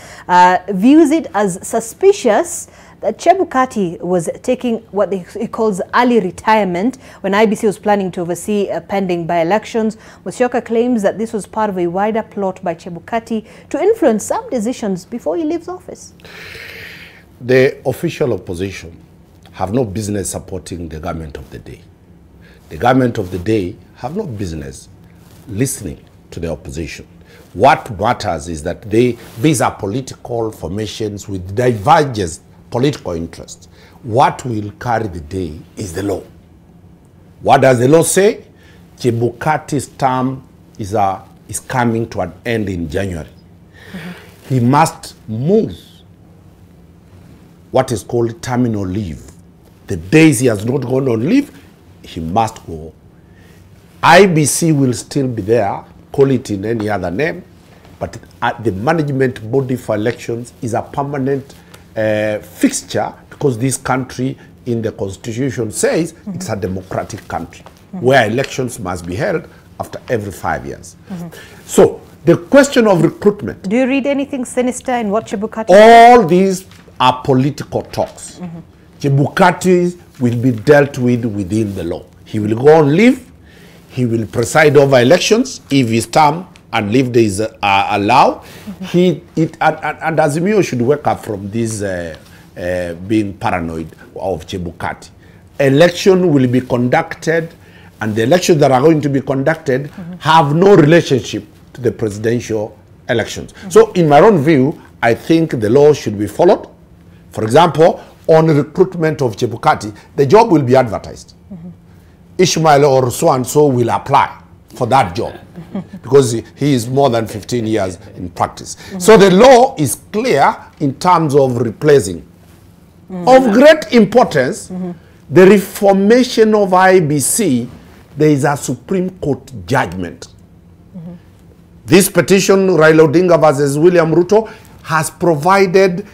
[SPEAKER 2] views it as suspicious that Chebukati was taking what he calls early retirement when IBC was planning to oversee pending by-elections. Musyoka claims that this was part of a wider plot by Chebukati to influence some decisions before he leaves office.
[SPEAKER 10] The official opposition have no business supporting the government of the day. The government of the day have no business listening to the opposition. What matters is that these are political formations with divergent political interests. What will carry the day is the law. What does the law say? Chebukati's term is coming to an end in January. He must move what is called terminal leave. The days he has not gone on leave, he must go. IBC will still be there, call it in any other name, but the management body for elections is a permanent fixture, because this country in the constitution says it's a democratic country where elections must be held after every 5 years. So the question of recruitment.
[SPEAKER 2] Do you read anything sinister in what Chebukati?
[SPEAKER 10] All these are political talks. Chebukati will be dealt with within the law. He will go on leave. He will preside over elections if his term and leave days allowed. And Azimio should wake up from this being paranoid of Chebukati. Election will be conducted, and the elections that are going to be conducted have no relationship to the presidential elections. So in my own view, I think the law should be followed. For example, on recruitment of Chebukati, the job will be advertised. Ishmael or so-and-so will apply for that job because he is more than 15 years in practice. So the law is clear in terms of replacing. Of great importance, the reformation of IBC, there is a Supreme Court judgment. This petition, Raila Odinga versus William Ruto, has provided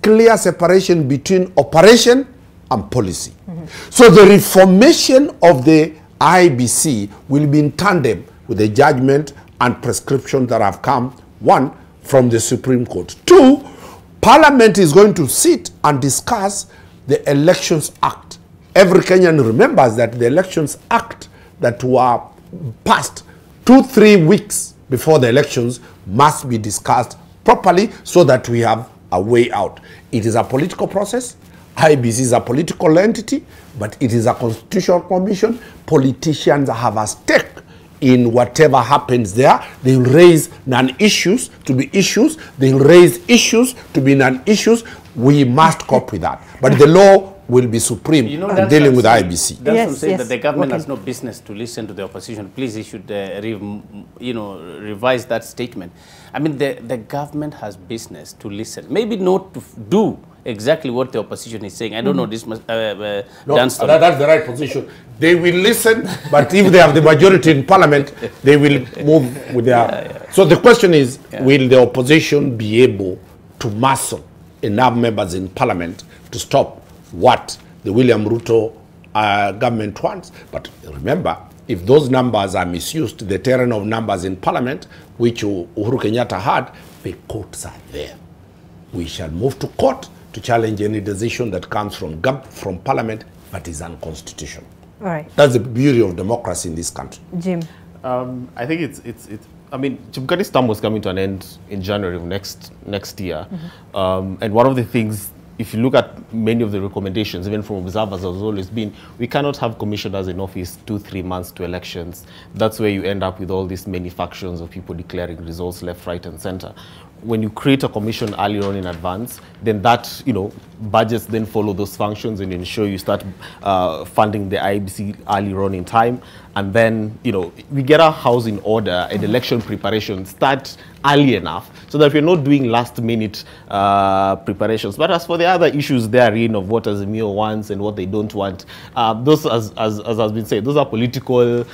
[SPEAKER 10] clear separation between operation and policy. So the reformation of the IBC will be in tandem with the judgment and prescription that have come, one, from the Supreme Court. Two, Parliament is going to sit and discuss the Elections Act. Every Kenyan remembers that the Elections Act that were passed 2-3 weeks before the elections must be discussed properly so that we have a way out. It is a political process. IBC is a political entity, but it is a constitutional commission. Politicians have a stake in whatever happens there. They will raise non-issues to be issues. They will raise issues to be non-issues. We must cope with that. But the law will be supreme in dealing with IBC.
[SPEAKER 11] That's saying that the government has no business to listen to the opposition. Please, you should revise that statement. I mean, the government has business to listen. Maybe not to do exactly what the opposition is saying. I don't know, this must
[SPEAKER 10] no, that's the right position. They will listen, but if they have the majority in parliament, they will move with their... So the question is, will the opposition be able to muscle enough members in parliament to stop what the William Ruto government wants? But remember, if those numbers are misused, the terrain of numbers in parliament, which Uhuru Kenyatta had, the courts are there. We shall move to court to challenge any decision that comes from parliament that is unconstitutional.
[SPEAKER 2] All right.
[SPEAKER 10] That's the beauty of democracy in this country.
[SPEAKER 2] Jim.
[SPEAKER 12] I think it's I mean, Chebukati's term was coming to an end in January of next year. And one of the things, if you look at many of the recommendations, even from observers, has always been, we cannot have commissioners in office 2-3 months to elections. That's where you end up with all these many factions of people declaring results left, right, and center. When you create a commission early on in advance, then that, budgets then follow those functions and ensure you start funding the IBC early on in time. And then, we get our house in order and election preparation start early enough so that we're not doing last-minute preparations. But as for the other issues therein of what Azimio wants and what they don't want, those, as has been said, those are political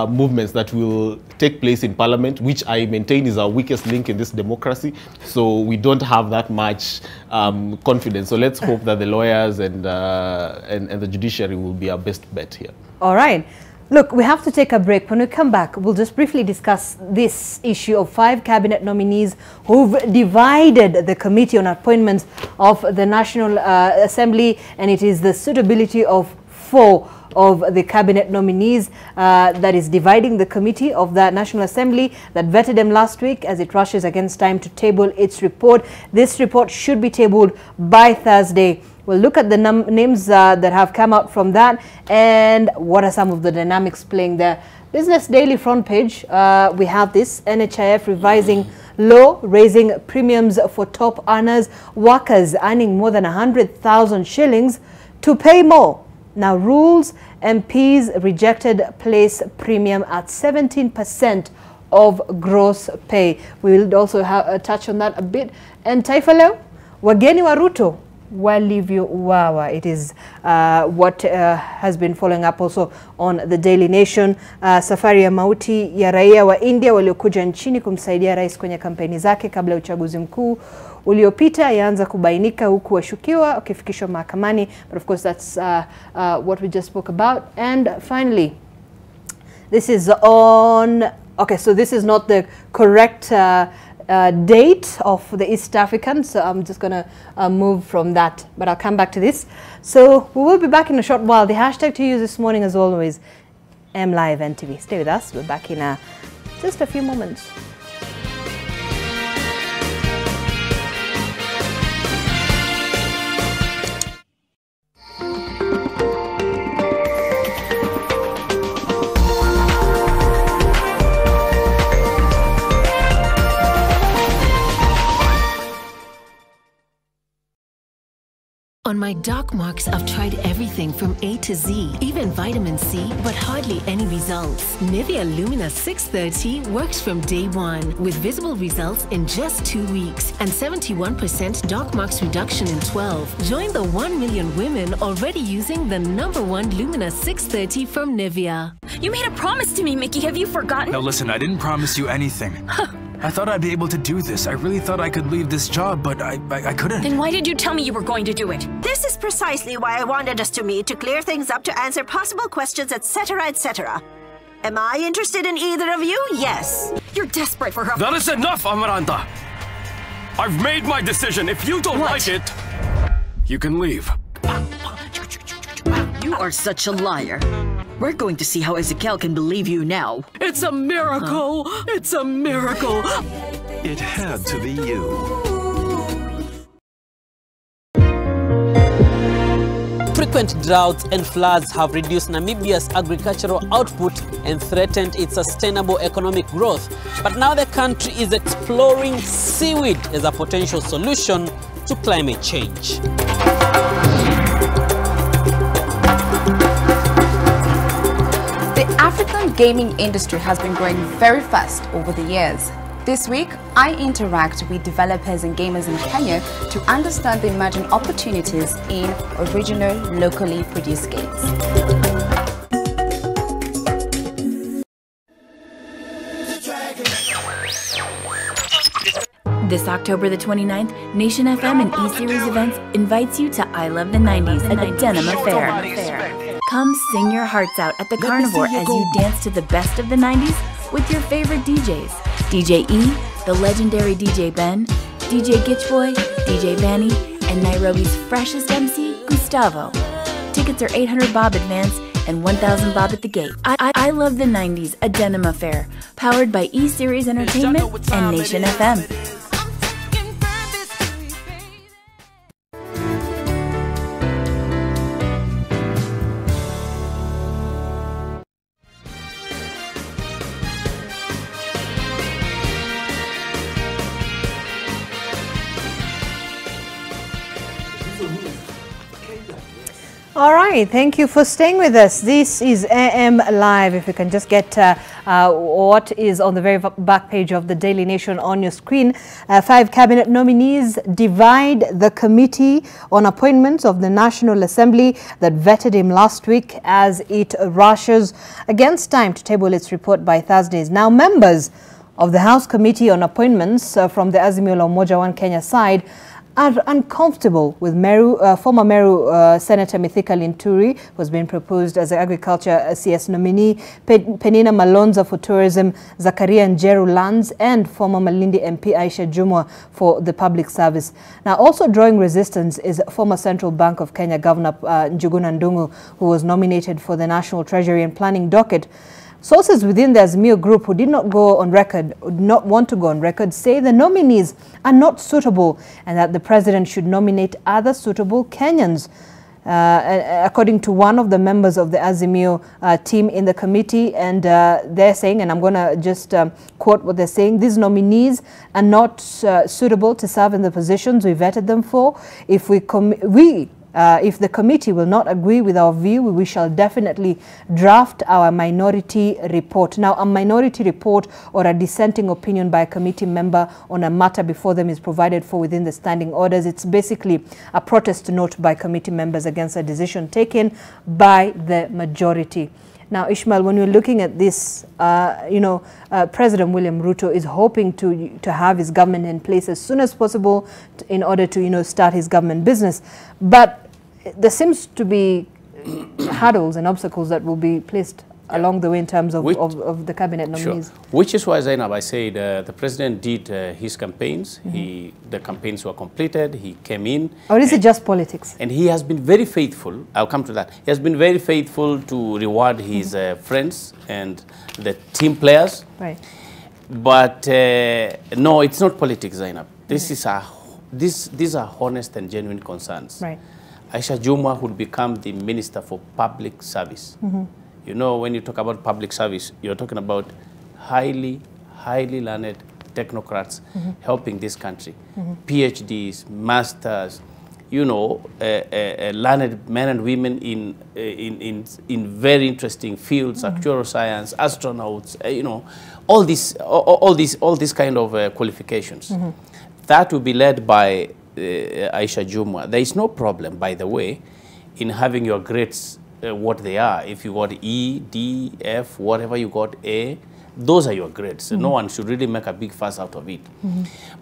[SPEAKER 12] movements that will take place in Parliament, which I maintain is our weakest link in this democracy. So we don't have that much confidence. So let's hope that the lawyers and the judiciary will be our best bet here.
[SPEAKER 2] All right. Look, we have to take a break. When we come back, we'll just briefly discuss this issue of 5 cabinet nominees who've divided the committee on appointments of the National Assembly, and it is the suitability of 4 of the cabinet nominees that is dividing the committee of the National Assembly that vetted them last week as it rushes against time to table its report. This report should be tabled by Thursday. We'll look at the names that have come out from that and what are some of the dynamics playing there. Business Daily front page, we have this NHIF revising law, raising premiums for top earners, workers earning more than 100,000 shillings to pay more. Now rules, MPs rejected place premium at 17% of gross pay. We will also touch on that a bit. And Taifa Leo, wageni wa Ruto walivyo uwawa. It is what has been following up also on the Daily Nation. Safari ya mauti ya raia wa India waliokuja nchini kumsaidia rais kwenye kampeni zake kabla ya uchaguzi mkuu uliopita yaanza kubainika huku washukiwa wakifikishwa mahakamani. But of course that's what we just spoke about. And finally, This is on, okay, so this is not the correct date of the East African, so I'm just going to move from that, but I'll come back to this. So we will be back in a short while. The hashtag to use this morning, as always, MLiveNTV. Stay with us. We're back in just a few moments.
[SPEAKER 18] On my doc marks, I've tried everything from A to Z, even vitamin C, but hardly any results. Nivea Lumina 630 works from day one, with visible results in just 2 weeks and 71% doc marks reduction in 12. Join the 1 million women already using the #1 Lumina 630 from Nivea.
[SPEAKER 3] You made a promise to me, Mickey. Have you forgotten?
[SPEAKER 4] No, listen, I didn't promise you anything. I thought I'd be able to do this. I really thought I could leave this job, but I couldn't.
[SPEAKER 3] Then why did you tell me you were going to do it?
[SPEAKER 23] This is precisely why I wanted us to meet, to clear things up, to answer possible questions, etc., etc. Am I interested in either of you? Yes.
[SPEAKER 3] You're desperate for her.
[SPEAKER 4] That is enough, Amaranta. I've made my decision. If you don't like it, you can leave.
[SPEAKER 21] You are such a liar. We're going to see how Ezekiel can believe you now.
[SPEAKER 24] It's a miracle! Huh? It's a miracle!
[SPEAKER 22] It had to be you.
[SPEAKER 25] Frequent droughts and floods have reduced Namibia's agricultural output and threatened its sustainable economic growth. But now the country is exploring seaweed as a potential solution to climate change.
[SPEAKER 26] The African gaming industry has been growing very fast over the years. This week, I interact with developers and gamers in Kenya to understand the emerging opportunities in original, locally produced games.
[SPEAKER 27] This October the 29th, Nation FM and E-Series Events invites you to I Love the 90s at the Denim Affair. Come sing your hearts out at the Carnivore as you dance to the best of the 90s with your favorite DJs. DJ E, the legendary DJ Ben, DJ Gitchboy, DJ Vanny, and Nairobi's freshest MC, Gustavo. Tickets are 800 bob advance and 1,000 bob at the gate. I Love the 90s, a Denim Affair, powered by E-Series Entertainment and Nation FM.
[SPEAKER 2] All right, thank you for staying with us. This is AM Live. If you can just get what is on the very back page of the Daily Nation on your screen. 5 cabinet nominees divide the committee on appointments of the National Assembly that vetted him last week as it rushes against time to table its report by Thursdays. Now, members of the House Committee on Appointments from the Azimio la Umoja One Kenya side are uncomfortable with former Meru Senator Mithika Linturi, who has been proposed as the Agriculture CS nominee, Penina Malonza for Tourism, Zakaria Njeru Lands, and former Malindi MP Aisha Jumwa for the Public Service. Now, also drawing resistance is former Central Bank of Kenya Governor Njuguna Ndung'u, who was nominated for the National Treasury and Planning docket. Sources within the Azimio group who did not go on record, did not want to go on record, say the nominees are not suitable and that the president should nominate other suitable Kenyans. According to one of the members of the Azimio team in the committee, and they're saying, and I'm going to just quote what they're saying, these nominees are not suitable to serve in the positions we vetted them for. If the committee will not agree with our view, we shall definitely draft our minority report. Now, a minority report or a dissenting opinion by a committee member on a matter before them is provided for within the standing orders. It's basically a protest note by committee members against a decision taken by the majority. Now, Ishmael, when we're looking at this, President William Ruto is hoping to have his government in place as soon as possible in order to, start his government business. But there seems to be hurdles and obstacles that will be placed along the way in terms of the cabinet nominees.
[SPEAKER 11] Sure. Which is why, Zainab, I said the president did his campaigns. The campaigns were completed. He came in.
[SPEAKER 2] Or is it just politics?
[SPEAKER 11] And he has been very faithful. I'll come to that. He has been very faithful to reward his friends and the team players.
[SPEAKER 2] Right.
[SPEAKER 11] But no, it's not politics, Zainab. This is these are honest and genuine concerns.
[SPEAKER 2] Right.
[SPEAKER 11] Aisha Jumwa would become the Minister for Public Service. You know, when you talk about public service, you're talking about highly learned technocrats helping this country. PhDs, masters, you know, learned men and women in very interesting fields, actuarial science, astronauts, you know, all these kind of qualifications. That will be led by Aisha Jumwa. There is no problem, by the way, in having your grades what they are. If you got E, D, F, whatever you got A, those are your grades. No one should really make a big fuss out of it.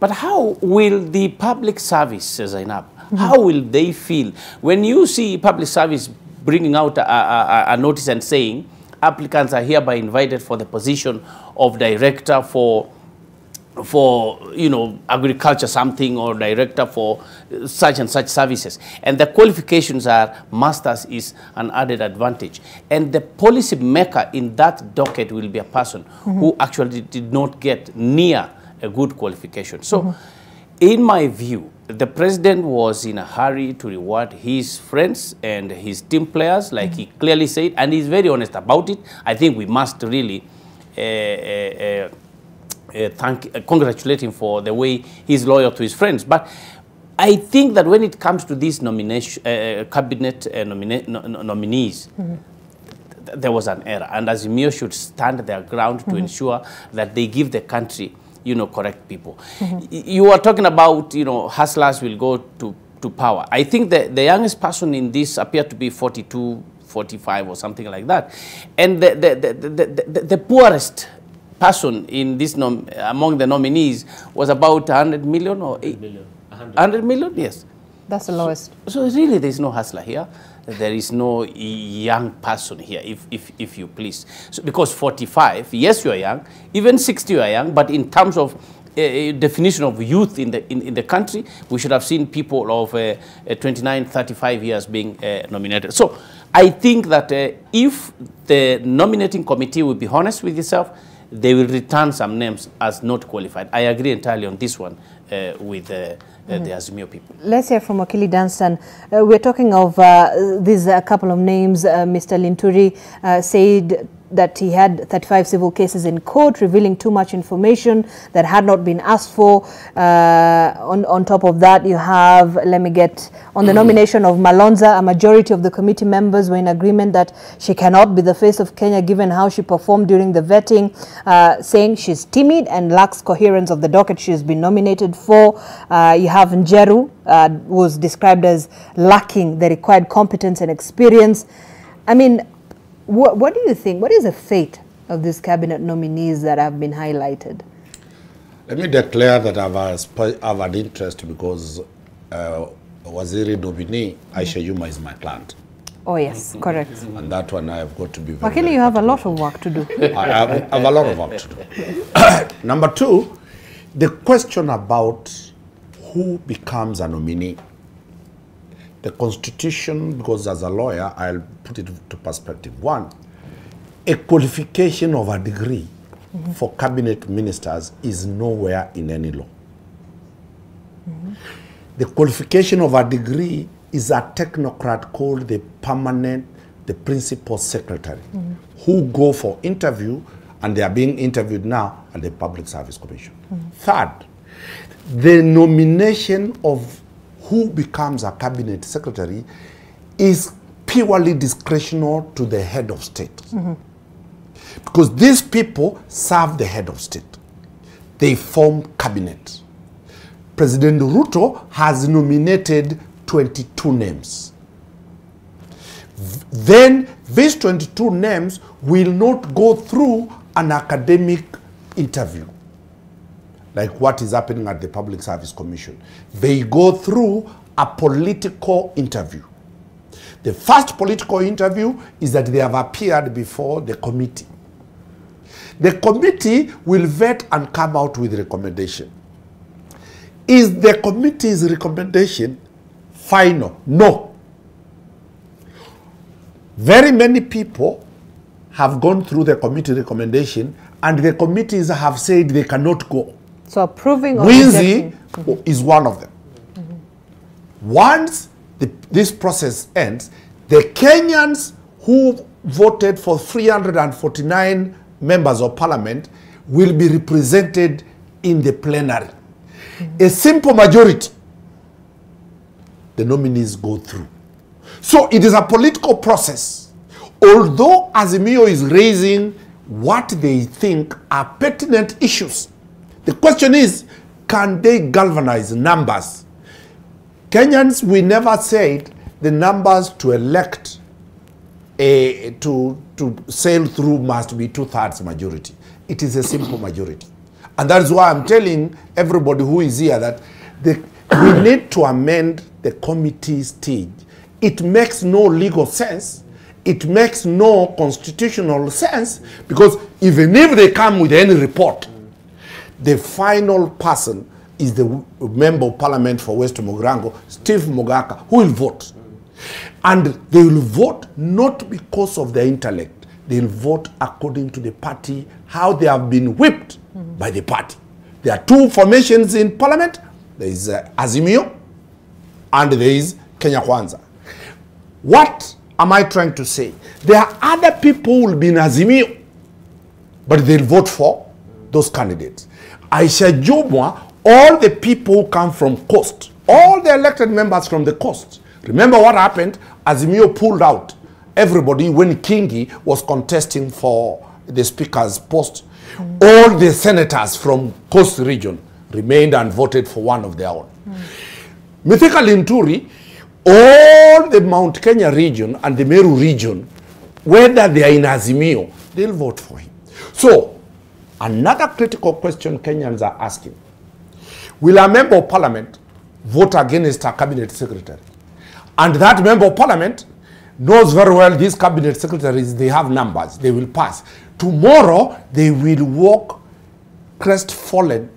[SPEAKER 11] But how will the public service, Zainab, how will they feel when you see public service bringing out a notice and saying applicants are hereby invited for the position of director for you know, agriculture something, or director for such and such services, and the qualifications are masters is an added advantage, and the policy maker in that docket will be a person who actually did not get near a good qualification. So in my view, the president was in a hurry to reward his friends and his team players, like he clearly said, and he's very honest about it. I think we must really congratulate him for the way he's loyal to his friends. But I think that when it comes to these nomination, cabinet nominees, there was an error. And Azimio should stand their ground to ensure that they give the country, you know, correct people. You are talking about, you know, hustlers will go to power. I think the youngest person in this appeared to be 42, 45 or something like that. And the poorest person in this among the nominees was about 100 million or 100 million, yes.
[SPEAKER 2] That's the lowest.
[SPEAKER 11] So really there is no hustler here. There is no young person here, if you please. So because 45, yes, you are young, even 60 you are young, but in terms of definition of youth in the country, we should have seen people of 29, 35 years being nominated. So I think that if the nominating committee will be honest with itself, they will return some names as not qualified. I agree entirely on this one with the Azimio people.
[SPEAKER 2] Let's hear from Wakili Danstan. We're talking of these couple of names. Mr. Linturi said that he had 35 civil cases in court, revealing too much information that had not been asked for. On top of that, you have, let me get, on the nomination of Malonza, a majority of the committee members were in agreement that she cannot be the face of Kenya given how she performed during the vetting, saying she's timid and lacks coherence of the docket she's been nominated for. You have Njeru, was described as lacking the required competence and experience. I mean, what do you think? What is the fate of these cabinet nominees that have been highlighted?
[SPEAKER 10] Let me declare that I've had interest because Waziri nominee Aisha Jumwa is my client.
[SPEAKER 2] Oh yes, correct.
[SPEAKER 10] And that one I have got to be very
[SPEAKER 2] Wakili, you have a lot of work to do.
[SPEAKER 10] I have a lot of work to do. Number two, the question about who becomes a nominee. The Constitution, because as a lawyer, I'll put it to perspective. One, a qualification of a degree for cabinet ministers is nowhere in any law. The qualification of a degree is a technocrat called the principal secretary, who go for interview, and they are being interviewed now at the Public Service Commission. Third, the nomination of who becomes a cabinet secretary is purely discretional to the head of state. Because these people serve the head of state. They form cabinet. President Ruto has nominated 22 names. Then these 22 names will not go through an academic interview, like what is happening at the Public Service Commission. They go through a political interview. The first political interview is that they have appeared before the committee. The committee will vet and come out with recommendation. Is the committee's recommendation final? No. Very many people have gone through the committee recommendation and the committees have said they cannot go.
[SPEAKER 2] So approving or
[SPEAKER 10] Winzy is one of them. Once this process ends, the Kenyans who voted for 349 members of parliament will be represented in the plenary. A simple majority, the nominees go through. So it is a political process. Although Azimio is raising what they think are pertinent issues, the question is, can they galvanize numbers? Kenyans, we never said the numbers to elect to sail through must be 2/3 majority. It is a simple majority. And that is why I'm telling everybody who is here that we need to amend the committee stage. It makes no legal sense. It makes no constitutional sense, because even if they come with any report, the final person is the member of parliament for West Mogrango, Steve Mogaka, who will vote. And they will vote not because of their intellect. They will vote according to the party, how they have been whipped by the party. There are two formations in parliament. There is Azimio and there is Kenya Kwanza. What am I trying to say? There are other people who will be in Azimio, but they'll vote for those candidates. Aisha Jumwa, all the people who come from coast, all the elected members from the coast. Remember what happened? Azimio pulled out everybody when Kingi was contesting for the speaker's post. All the senators from coast region remained and voted for one of their own. Mithika Linturi, all the Mount Kenya region and the Meru region, whether they are in Azimio, they'll vote for him. So, another critical question Kenyans are asking: will a member of parliament vote against a cabinet secretary? And that member of parliament knows very well these cabinet secretaries, they have numbers, they will pass. Tomorrow, they will walk crestfallen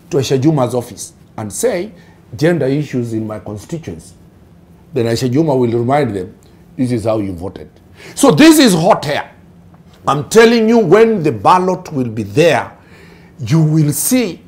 [SPEAKER 10] to Aisha Juma's office and say, gender issues in my constituency. Then Aisha Juma will remind them, this is how you voted. So this is hot air. I'm telling you, when the ballot will be there, you will see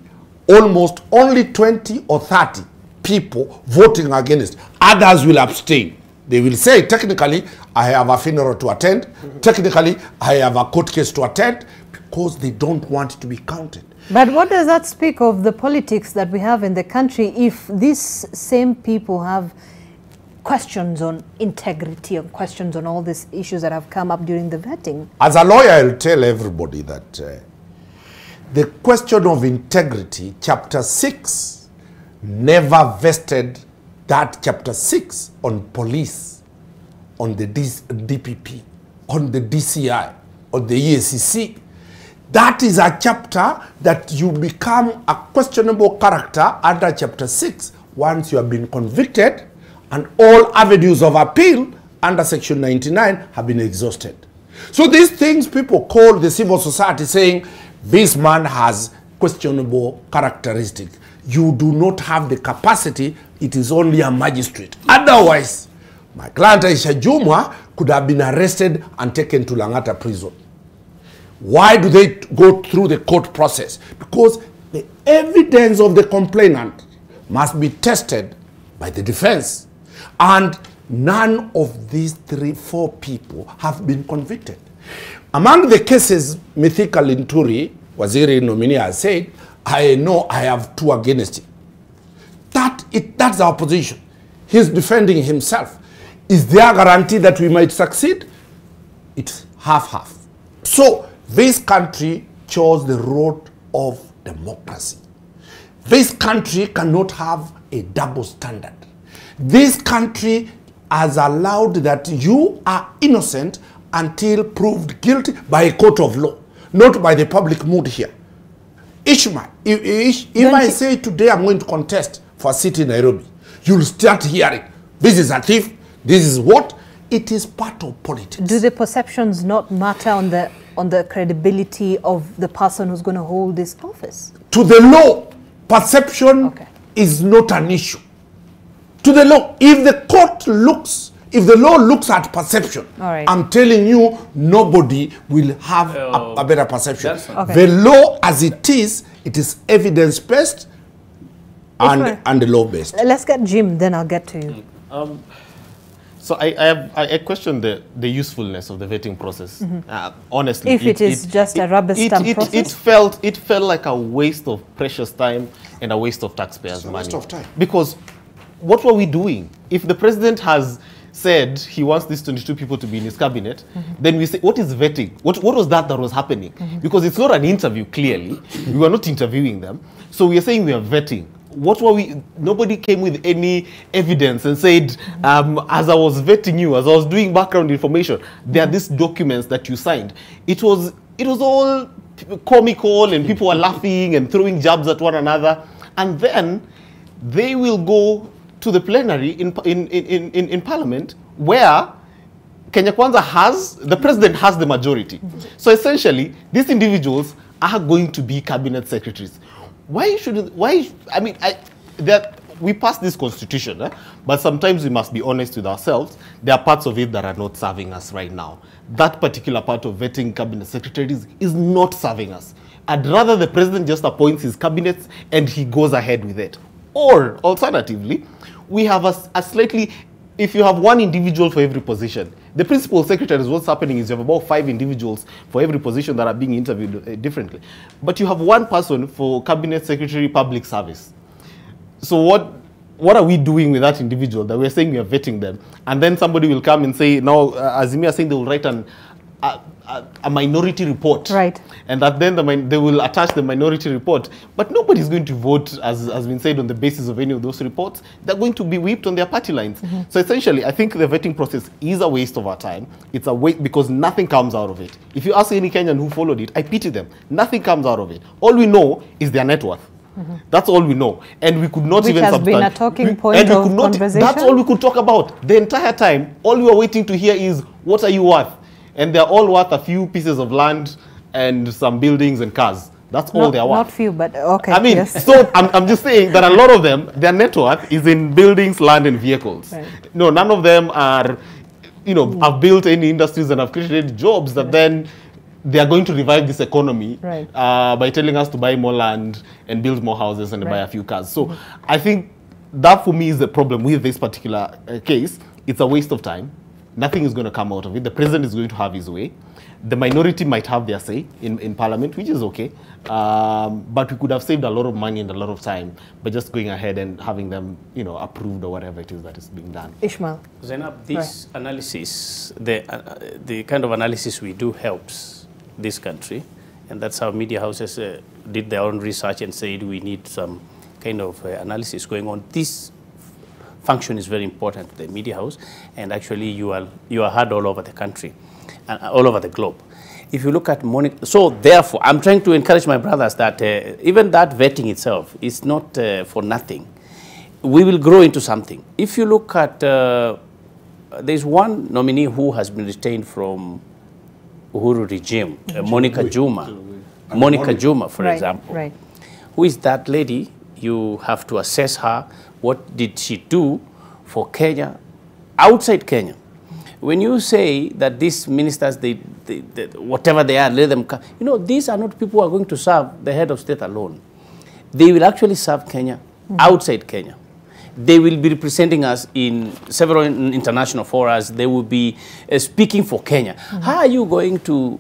[SPEAKER 10] almost only 20 or 30 people voting against. Others will abstain. They will say, technically, I have a funeral to attend. Technically, I have a court case to attend, because they don't want it to be counted.
[SPEAKER 2] But what does that speak of the politics that we have in the country if these same people have questions on integrity, or questions on all these issues that have come up during the vetting?
[SPEAKER 10] As a lawyer, I'll tell everybody that the question of integrity, Chapter 6, never vested that Chapter 6 on police, on the DPP, on the DCI, on the EACC. That is a chapter that you become a questionable character under Chapter 6 once you have been convicted and all avenues of appeal under Section 99 have been exhausted. So these things people call the civil society saying, this man has questionable characteristics. You do not have the capacity, it is only a magistrate. Otherwise, my client Aisha Juma could have been arrested and taken to Langata prison. Why do they go through the court process? Because the evidence of the complainant must be tested by the defense. And none of these 3-4 people have been convicted. Among the cases, Mithika Linturi, Waziri nominee, has said, I know I have 2 against him. That's our position. He's defending himself. Is there a guarantee that we might succeed? It's half-half. So this country chose the road of democracy. This country cannot have a double standard. This country has allowed that you are innocent until proved guilty by a court of law, not by the public mood here. Ishmael, if I say today I'm going to contest for a seat in Nairobi, you'll start hearing, this is a thief, this is what? it is part of politics.
[SPEAKER 2] Do the perceptions not matter on the credibility of the person who's going to hold this office?
[SPEAKER 10] To the law, perception is not an issue. To the law, if the court looks, if the law looks at perception, I'm telling you, nobody will have a better perception. The law as it is evidence-based and law-based.
[SPEAKER 2] Let's get Jim, then I'll get to you.
[SPEAKER 12] So I question the usefulness of the vetting process. Honestly,
[SPEAKER 2] if it is just a rubber stamp process,
[SPEAKER 12] it felt like a waste of precious time and a waste of taxpayers' money.
[SPEAKER 10] Waste of time.
[SPEAKER 12] Because what were we doing? If the president has said he wants these 22 people to be in his cabinet, then we say, what is vetting? What was that was happening? Because it's not an interview, clearly. We were not interviewing them. So we are saying we are vetting. What were we? Nobody came with any evidence and said, as I was vetting you, as I was doing background information, there are these documents that you signed. It was all comical and people were laughing and throwing jabs at one another. And then they will go to the plenary in Parliament where Kenya Kwanza the president has the majority. So essentially, these individuals are going to be cabinet secretaries. We passed this constitution, but sometimes we must be honest with ourselves. There are parts of it that are not serving us right now. That particular part of vetting cabinet secretaries is not serving us. I'd rather the president just appoints his cabinets and he goes ahead with it. Or, alternatively, we have a slightly, if you have one individual for every position, the principal secretary, what's happening is you have about 5 individuals for every position that are being interviewed differently. But you have one person for cabinet secretary public service. So what are we doing with that individual that we're saying we are vetting them? And then somebody will come and say, now, Azimia is saying they will write a minority report.
[SPEAKER 2] Right.
[SPEAKER 12] And that then they will attach the minority report. But nobody's going to vote, as has been said, on the basis of any of those reports. They're going to be whipped on their party lines. So essentially, I think the vetting process is a waste of our time. It's a waste because nothing comes out of it. If you ask any Kenyan who followed it, I pity them. Nothing comes out of it. All we know is their net worth. That's all we know. And we could not even
[SPEAKER 2] substantiate. Which has been a talking point of conversation.
[SPEAKER 12] That's all we could talk about. The entire time, all we were waiting to hear is, what are you worth? And they're all worth a few pieces of land and some buildings and cars. That's all they're worth.
[SPEAKER 2] Not few, but okay.
[SPEAKER 12] I mean,
[SPEAKER 2] yes.
[SPEAKER 12] So I'm just saying that a lot of them, their net worth is in buildings, land, and vehicles. Right. No, none of them are, have built any industries and have created jobs that then they are going to revive this economy by telling us to buy more land and build more houses and buy a few cars. So I think that for me is the problem with this particular case. It's a waste of time. Nothing is going to come out of it. The president is going to have his way. The minority might have their say in Parliament, which is okay. But we could have saved a lot of money and a lot of time by just going ahead and having them, approved or whatever it is that is being done.
[SPEAKER 2] Ishmael.
[SPEAKER 11] Zainab, this analysis, the kind of analysis we do helps this country. And that's how media houses did their own research and said we need some kind of analysis going on. This function is very important to the media house, and actually you are heard all over the country and all over the globe. If you look at so therefore, I'm trying to encourage my brothers that even that vetting itself is not for nothing. We will grow into something. If you look at, there's one nominee who has been retained from Uhuru regime, Monica Juma, for example. Right. Who is that lady? You have to assess her. What did she do for Kenya, outside Kenya? When you say that these ministers, they whatever they are, let them come. These are not people who are going to serve the head of state alone. They will actually serve Kenya outside Kenya. They will be representing us in several international forums. They will be speaking for Kenya. How are you going to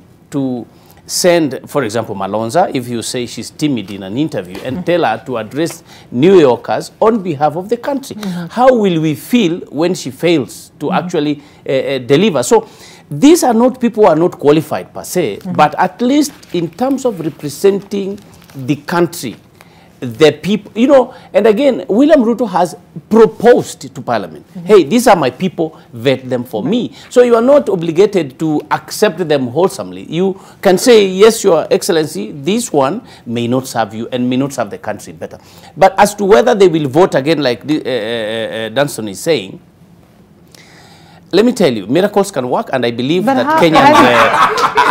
[SPEAKER 11] send, for example, Malonza, if you say she's timid in an interview, and tell her to address New Yorkers on behalf of the country? How will we feel when she fails to actually deliver? So these are not people who are not qualified per se, but at least in terms of representing the country, the people, and again, William Ruto has proposed to Parliament, hey, these are my people, vet them for me. So you are not obligated to accept them wholesomely. You can say, yes, Your Excellency, this one may not serve you and may not serve the country better. But as to whether they will vote again, like Dunstan is saying, let me tell you, miracles can work, and I believe that Kenyans...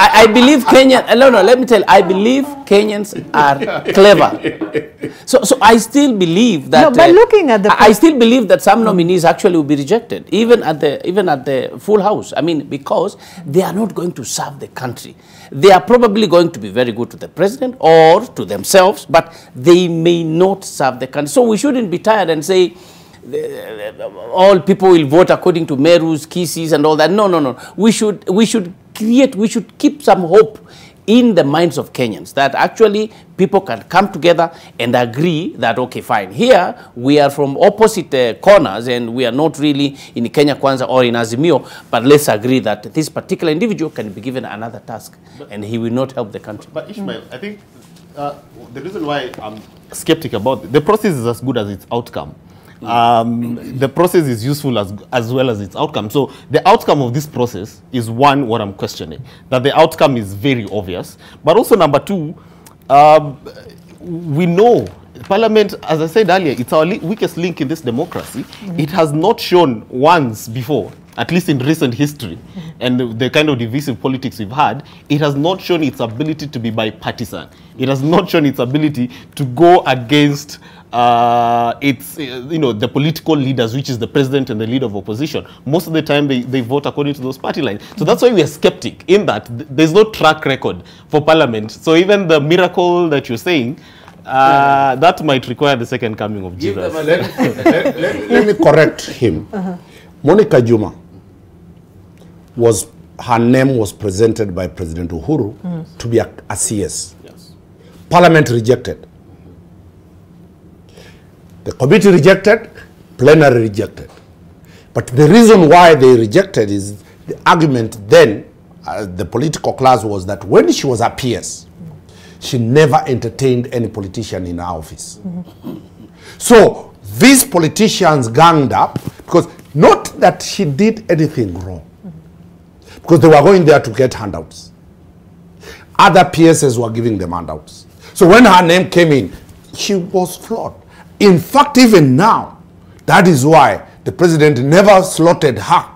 [SPEAKER 11] I believe Kenyans... No, let me tell you, I believe Kenyans are clever. So I still believe that...
[SPEAKER 2] No, but looking at the...
[SPEAKER 11] I still believe that some nominees actually will be rejected, even at the full house. I mean, because they are not going to serve the country. They are probably going to be very good to the president or to themselves, but they may not serve the country. So we shouldn't be tired and say... all people will vote according to Meru's, Kisses and all that. No. We should keep some hope in the minds of Kenyans that actually people can come together and agree that, okay, fine, here we are from opposite corners and we are not really in Kenya Kwanza or in Azimio, but let's agree that this particular individual can be given another task and he will not help the country.
[SPEAKER 12] But Ishmael, I think the reason why I'm skeptic about it, the process is as good as its outcome. The process is useful as well as its outcome. So the outcome of this process is one, what I'm questioning, that the outcome is very obvious. But also number two, we know Parliament, as I said earlier, it's our weakest link in this democracy. It has not shown once before, at least in recent history, and the kind of divisive politics we've had, it has not shown its ability to be bipartisan. It has not shown its ability to go against the political leaders, which is the president and the leader of opposition. Most of the time they vote according to those party lines. So that's why we are skeptic in that there's no track record for Parliament. So even the miracle that you're saying, that might require the second coming of Jesus.
[SPEAKER 10] Let me correct him. Monica Juma her name was presented by President Uhuru to be a CS.
[SPEAKER 12] Yes.
[SPEAKER 10] Parliament rejected. The committee rejected, plenary rejected. But the reason why they rejected is the argument then, the political class was that when she was a PS, she never entertained any politician in her office. So these politicians ganged up, because not that she did anything wrong, because they were going there to get handouts. Other PSs were giving them handouts. So when her name came in, she was flawed. In fact, even now, that is why the president never slotted her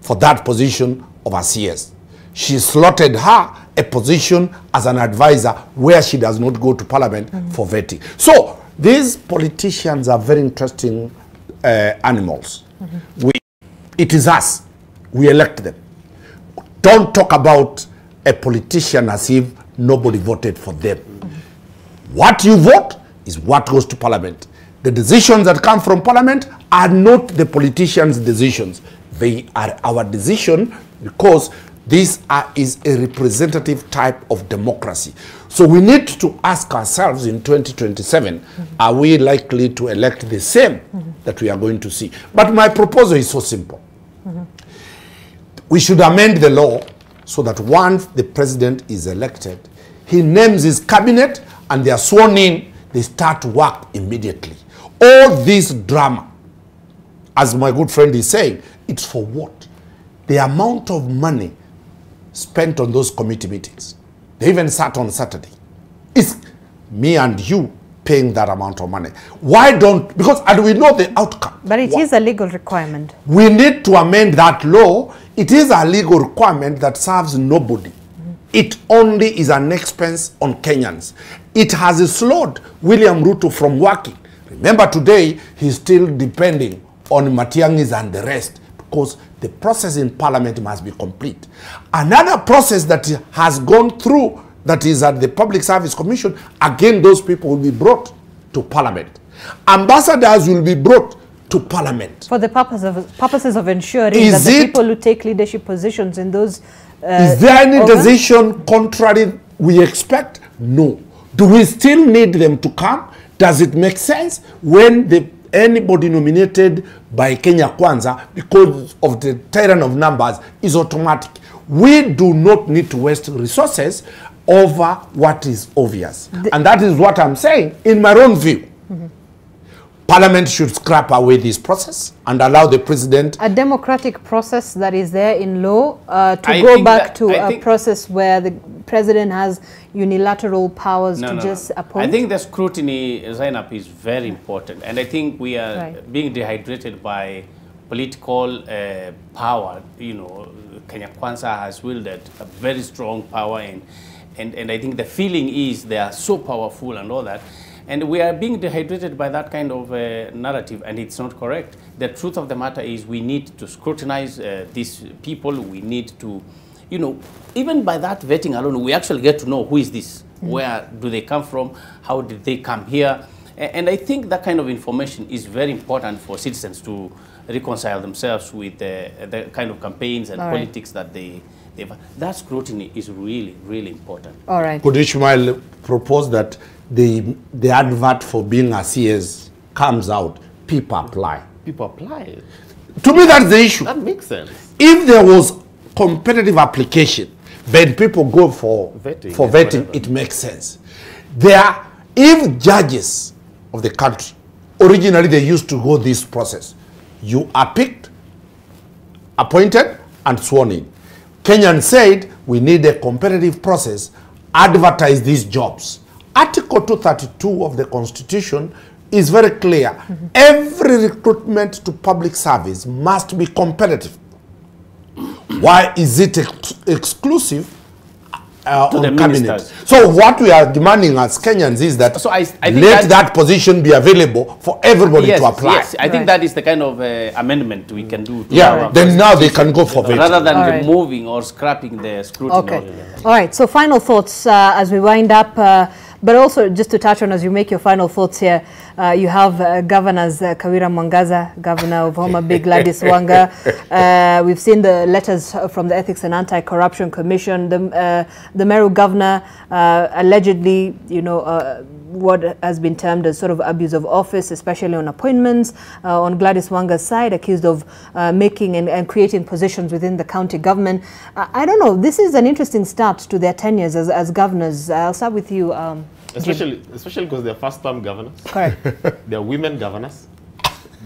[SPEAKER 10] for that position of a CS. She slotted her a position as an advisor where she does not go to Parliament for vetting. So these politicians are very interesting animals. It is us. We elect them. Don't talk about a politician as if nobody voted for them. What you vote is what goes to Parliament. The decisions that come from Parliament are not the politicians' decisions. They are our decision because this is a representative type of democracy. So we need to ask ourselves in 2027, are we likely to elect the same that we are going to see? But my proposal is so simple. We should amend the law so that once the president is elected, he names his cabinet and they are sworn in, they start work immediately. All this drama, as my good friend is saying, it's for what? The amount of money spent on those committee meetings. They even sat on Saturday. It's me and you paying that amount of money. Why don't, because and we know the outcome.
[SPEAKER 2] But it is a legal requirement.
[SPEAKER 10] We need to amend that law. It is a legal requirement that serves nobody. It only is an expense on Kenyans. It has slowed William Ruto from working. Remember today, he's still depending on Matiangis and the rest because the process in Parliament must be complete. Another process that has gone through, that is at the Public Service Commission, again those people will be brought to Parliament. Ambassadors will be brought to Parliament.
[SPEAKER 2] For the purposes of ensuring that the people who take leadership positions in those...
[SPEAKER 10] is there any decision contrary we expect? No. Do we still need them to come? Does it make sense when anybody nominated by Kenya Kwanza because of the tyranny of numbers is automatic? We do not need to waste resources over what is obvious. And that is what I'm saying in my own view. Parliament should scrap away this process and allow the president...
[SPEAKER 2] A democratic process that is there in law to go back to a process where the president has unilateral powers to just appoint?
[SPEAKER 11] I think the scrutiny, Zainab, is very important. And I think we are being dehydrated by political power. You know, Kenya Kwanza has wielded a very strong power, and I think the feeling is they are so powerful and all that. And we are being dehydrated by that kind of narrative, and it's not correct. The truth of the matter is we need to scrutinize these people. We need to, you know, even by that vetting alone, we actually get to know who is this, where do they come from, how did they come here. And I think that kind of information is very important for citizens to reconcile themselves with the kind of campaigns and politics that they've. That scrutiny is really, really important.
[SPEAKER 2] All right.
[SPEAKER 10] Could Ishmael propose that the advert for being a CS comes out, people apply?
[SPEAKER 12] People apply.
[SPEAKER 10] To me, that's the issue.
[SPEAKER 12] That makes sense.
[SPEAKER 10] If there was competitive application, but people go for vetting, it makes sense. If judges of the country, originally they used to go this process. You are picked, appointed, and sworn in. Kenyan said, we need a competitive process, advertise these jobs. Article 232 of the Constitution is very clear. Every recruitment to public service must be competitive. Why is it exclusive
[SPEAKER 11] to the
[SPEAKER 10] cabinet? So what we are demanding as Kenyans is that I let that position be available for everybody to apply.
[SPEAKER 11] Yes, I think that is the kind of amendment we can do.
[SPEAKER 10] Then now they can go for vetting.
[SPEAKER 11] Rather than removing or scrapping the scrutiny.
[SPEAKER 2] Okay. All right. So final thoughts as we wind up. But also, just to touch on, as you make your final thoughts here, you have Governors Kawira Mwangaza, Governor of Homa Bay, Gladys Wanga. We've seen the letters from the Ethics and Anti-Corruption Commission. The Meru Governor allegedly, you know, what has been termed as sort of abuse of office, especially on appointments. On Gladys Wanga's side, accused of making and creating positions within the county government. I don't know. This is an interesting start to their tenures as governors. I'll start with you.
[SPEAKER 12] Especially because they're first-term governors.
[SPEAKER 2] Correct.
[SPEAKER 12] They're women governors.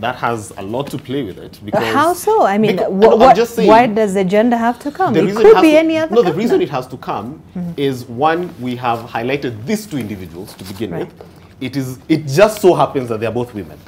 [SPEAKER 12] That has a lot to play with it. Because
[SPEAKER 2] how so? I mean,
[SPEAKER 12] why
[SPEAKER 2] does the gender have to come? It could be any other.
[SPEAKER 12] No, the reason it has to come is, one, we have highlighted these two individuals to begin with. It just so happens that they're both women.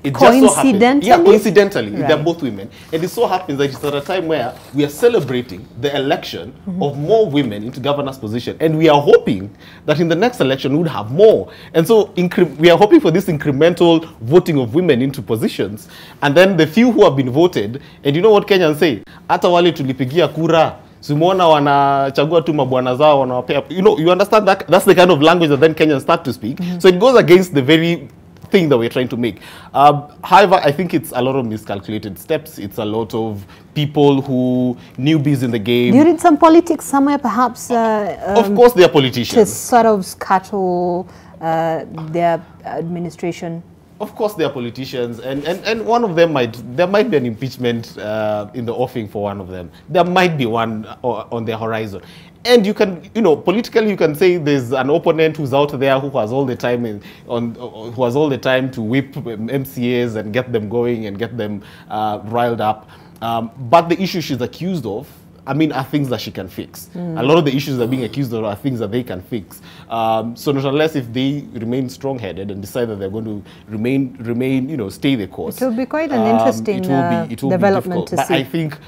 [SPEAKER 12] It
[SPEAKER 2] coincidentally?
[SPEAKER 12] Just so coincidentally, they're both women. And it so happens that it's at a time where we are celebrating the election of more women into governor's position. And we are hoping that in the next election, we would have more. And so we are hoping for this incremental voting of women into positions. And then the few who have been voted, and you know what Kenyans say? Hata wale tulipigia kura. Simona wanachagua tu mabwana zao wanawapea. You know, you understand that? That's the kind of language that then Kenyans start to speak. So it goes against the very thing that we're trying to make. However, I think it's a lot of miscalculated steps. It's a lot of people who newbies in the game.
[SPEAKER 2] Do you read some politics somewhere, perhaps?
[SPEAKER 12] Of course, they are politicians.
[SPEAKER 2] To sort of scuttle their administration.
[SPEAKER 12] Of course, they are politicians, and one of them there might be an impeachment in the offing for one of them. There might be one on the horizon. And you can, you know, politically you can say there's an opponent who's out there who has all the time who has all the time to whip MCAs and get them going and get them riled up. But the issue she's accused of, I mean, are things that she can fix. A lot of the issues that are being accused of are things that they can fix. So not unless if they remain strong-headed and decide that they're going to remain, you know, stay the course.
[SPEAKER 2] It will be quite an interesting development to see.
[SPEAKER 12] But I think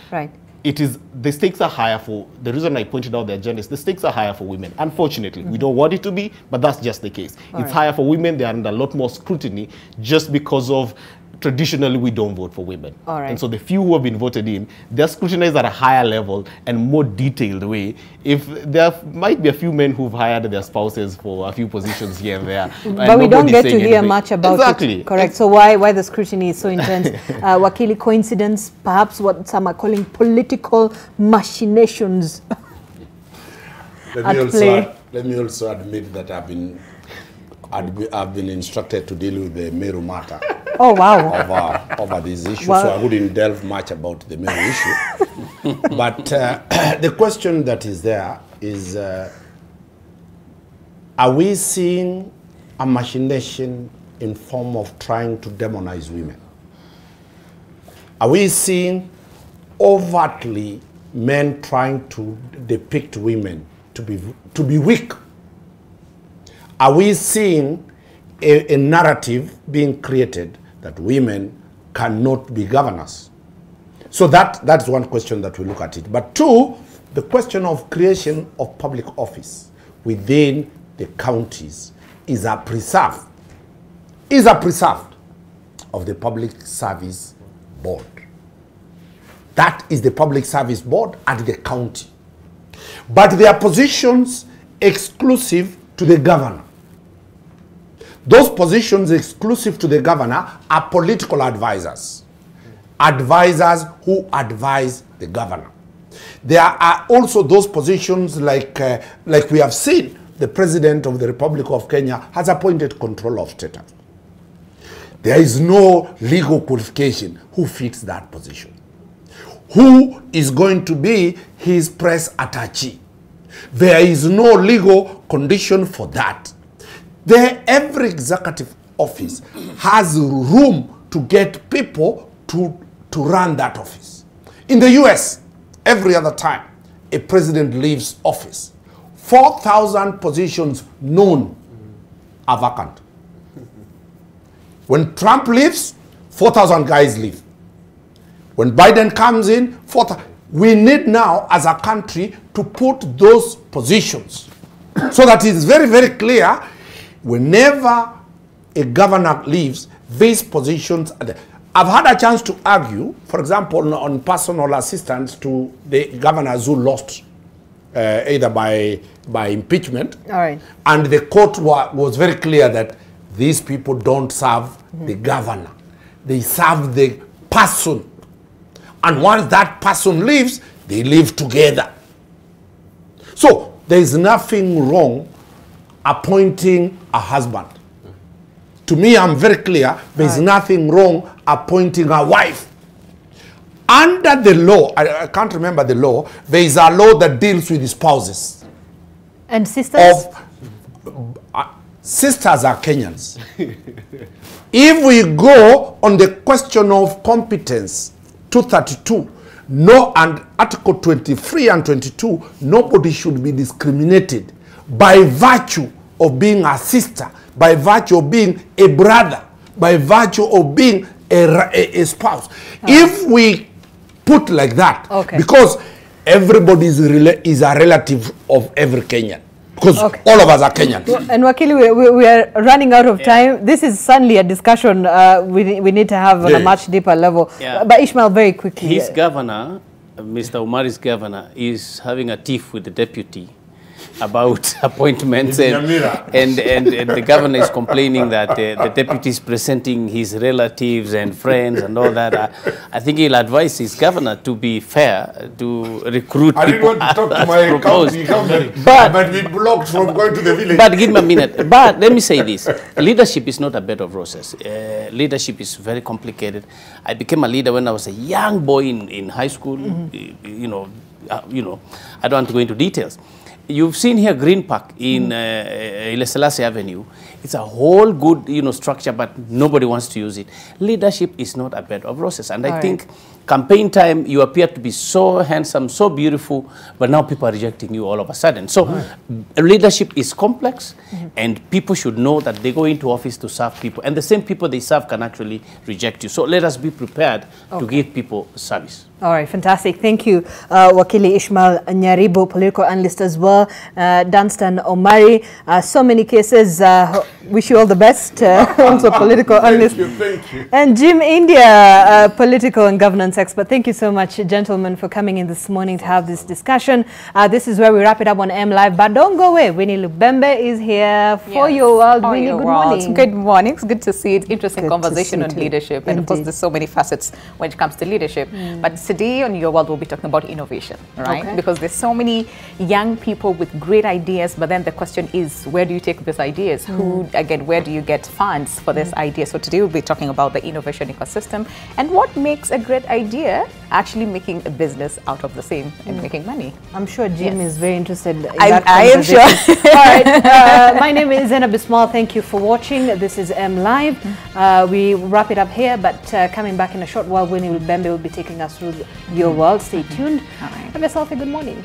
[SPEAKER 12] the stakes are higher for, the reason I pointed out the agenda is the stakes are higher for women. Unfortunately, we don't want it to be, but that's just the case. It's higher for women. They're under a lot more scrutiny just because of traditionally we don't vote for women. And so the few who have been voted in, they're scrutinized at a higher level and more detailed way. If there might be a few men who've hired their spouses for a few positions here and there.
[SPEAKER 2] But we don't get to hear much about it. Correct. So why the scrutiny is so intense? Wakili, coincidence, perhaps what some are calling political machinations
[SPEAKER 10] Let me also admit that I've been instructed to deal with the Meru matter.
[SPEAKER 2] Oh, wow.
[SPEAKER 10] Over this issue, so I wouldn't delve much about the Meru issue. But the question that is there is, are we seeing a machination in form of trying to demonize women? Are we seeing overtly men trying to depict women to be weak? Are we seeing a narrative being created that women cannot be governors? So that's one question that we look at it. But two, the question of creation of public office within the counties is a preserve of the Public Service Board. That is the Public Service Board at the county. But there are positions exclusive to the governor. Those positions exclusive to the governor are political advisors. Advisors who advise the governor. There are also those positions like we have seen, the President of the Republic of Kenya has appointed Controller of State. There is no legal qualification who fits that position. Who is going to be his press attaché? There is no legal condition for that. Every executive office has room to get people to run that office. In the US, every other time a president leaves office, 4,000 positions known are vacant. When Trump leaves, 4,000 guys leave. When Biden comes in, 4,000. We need now, as a country, to put those positions so that it is very, very clear whenever a governor leaves, these positions are there. I've had a chance to argue, for example, on personal assistance to the governors who lost either by impeachment.
[SPEAKER 2] All right.
[SPEAKER 10] And the court was very clear that these people don't serve the governor. They serve the person. And once that person leaves, they live together. So there is nothing wrong appointing a husband. To me, I'm very clear, there is nothing wrong appointing a wife. Under the law, I can't remember the law, there is a law that deals with the spouses.
[SPEAKER 2] And sisters?
[SPEAKER 10] Sisters are Kenyans. If we go on the question of competence, 232, no, and Article 23 and 22, nobody should be discriminated by virtue of being a sister, by virtue of being a brother, by virtue of being a spouse. If we put like that, because everybody is a relative of every Kenyan, because all of us are Kenyans.
[SPEAKER 2] And Wakili, we are running out of time. This is certainly a discussion we need to have on a much deeper level. But Ishmael, very quickly.
[SPEAKER 11] His governor, Mr. Omari's governor, is having a tiff with the deputy about appointments, and the governor is complaining that the deputy is presenting his relatives and friends and all that. I think he'll advise his governor to be fair, to recruit people.
[SPEAKER 10] I didn't want to talk to my county government, but we blocked from going to the village.
[SPEAKER 11] But give me a minute. But let me say this. Leadership is not a bed of roses. Leadership is very complicated. I became a leader when I was a young boy in high school. You know, I don't want to go into details. You've seen here Green Park in Haile Selassie Avenue. It's a whole good, structure, but nobody wants to use it. Leadership is not a bed of roses. And I think campaign time, you appear to be so handsome, so beautiful, but now people are rejecting you all of a sudden. So leadership is complex, and people should know that they go into office to serve people. And the same people they serve can actually reject you. So let us be prepared to give people service.
[SPEAKER 2] All right, fantastic. Thank you, Wakili Ishmael Nyaribo, political analyst as well, Dunstan Omari. So many cases. Wish you all the best. Also political analyst.
[SPEAKER 10] Thank you.
[SPEAKER 2] And Jim India, political and governance expert. Thank you so much, gentlemen, for coming in this morning to have this discussion. This is where we wrap it up on M Live. But don't go away. Winnie Lubembe is here for your world. Winnie, good morning.
[SPEAKER 1] Good morning. It's good to see it. Interesting conversation on leadership. And of course, there's so many facets when it comes to leadership. But today on Your World, we'll be talking about innovation, right? Because there's so many young people with great ideas, but then the question is, where do you take these ideas? Where do you get funds for this idea? So today we'll be talking about the innovation ecosystem and what makes a great idea actually making a business out of the same and making money.
[SPEAKER 2] I'm sure Jim is very interested in
[SPEAKER 1] that I am sure.
[SPEAKER 2] All right, my name is Zainab Ismail. Thank you for watching. This is M Live. We wrap it up here, but coming back in a short while, Winnie Lubembe will be taking us through Your World. Stay tuned. Have yourself a good morning.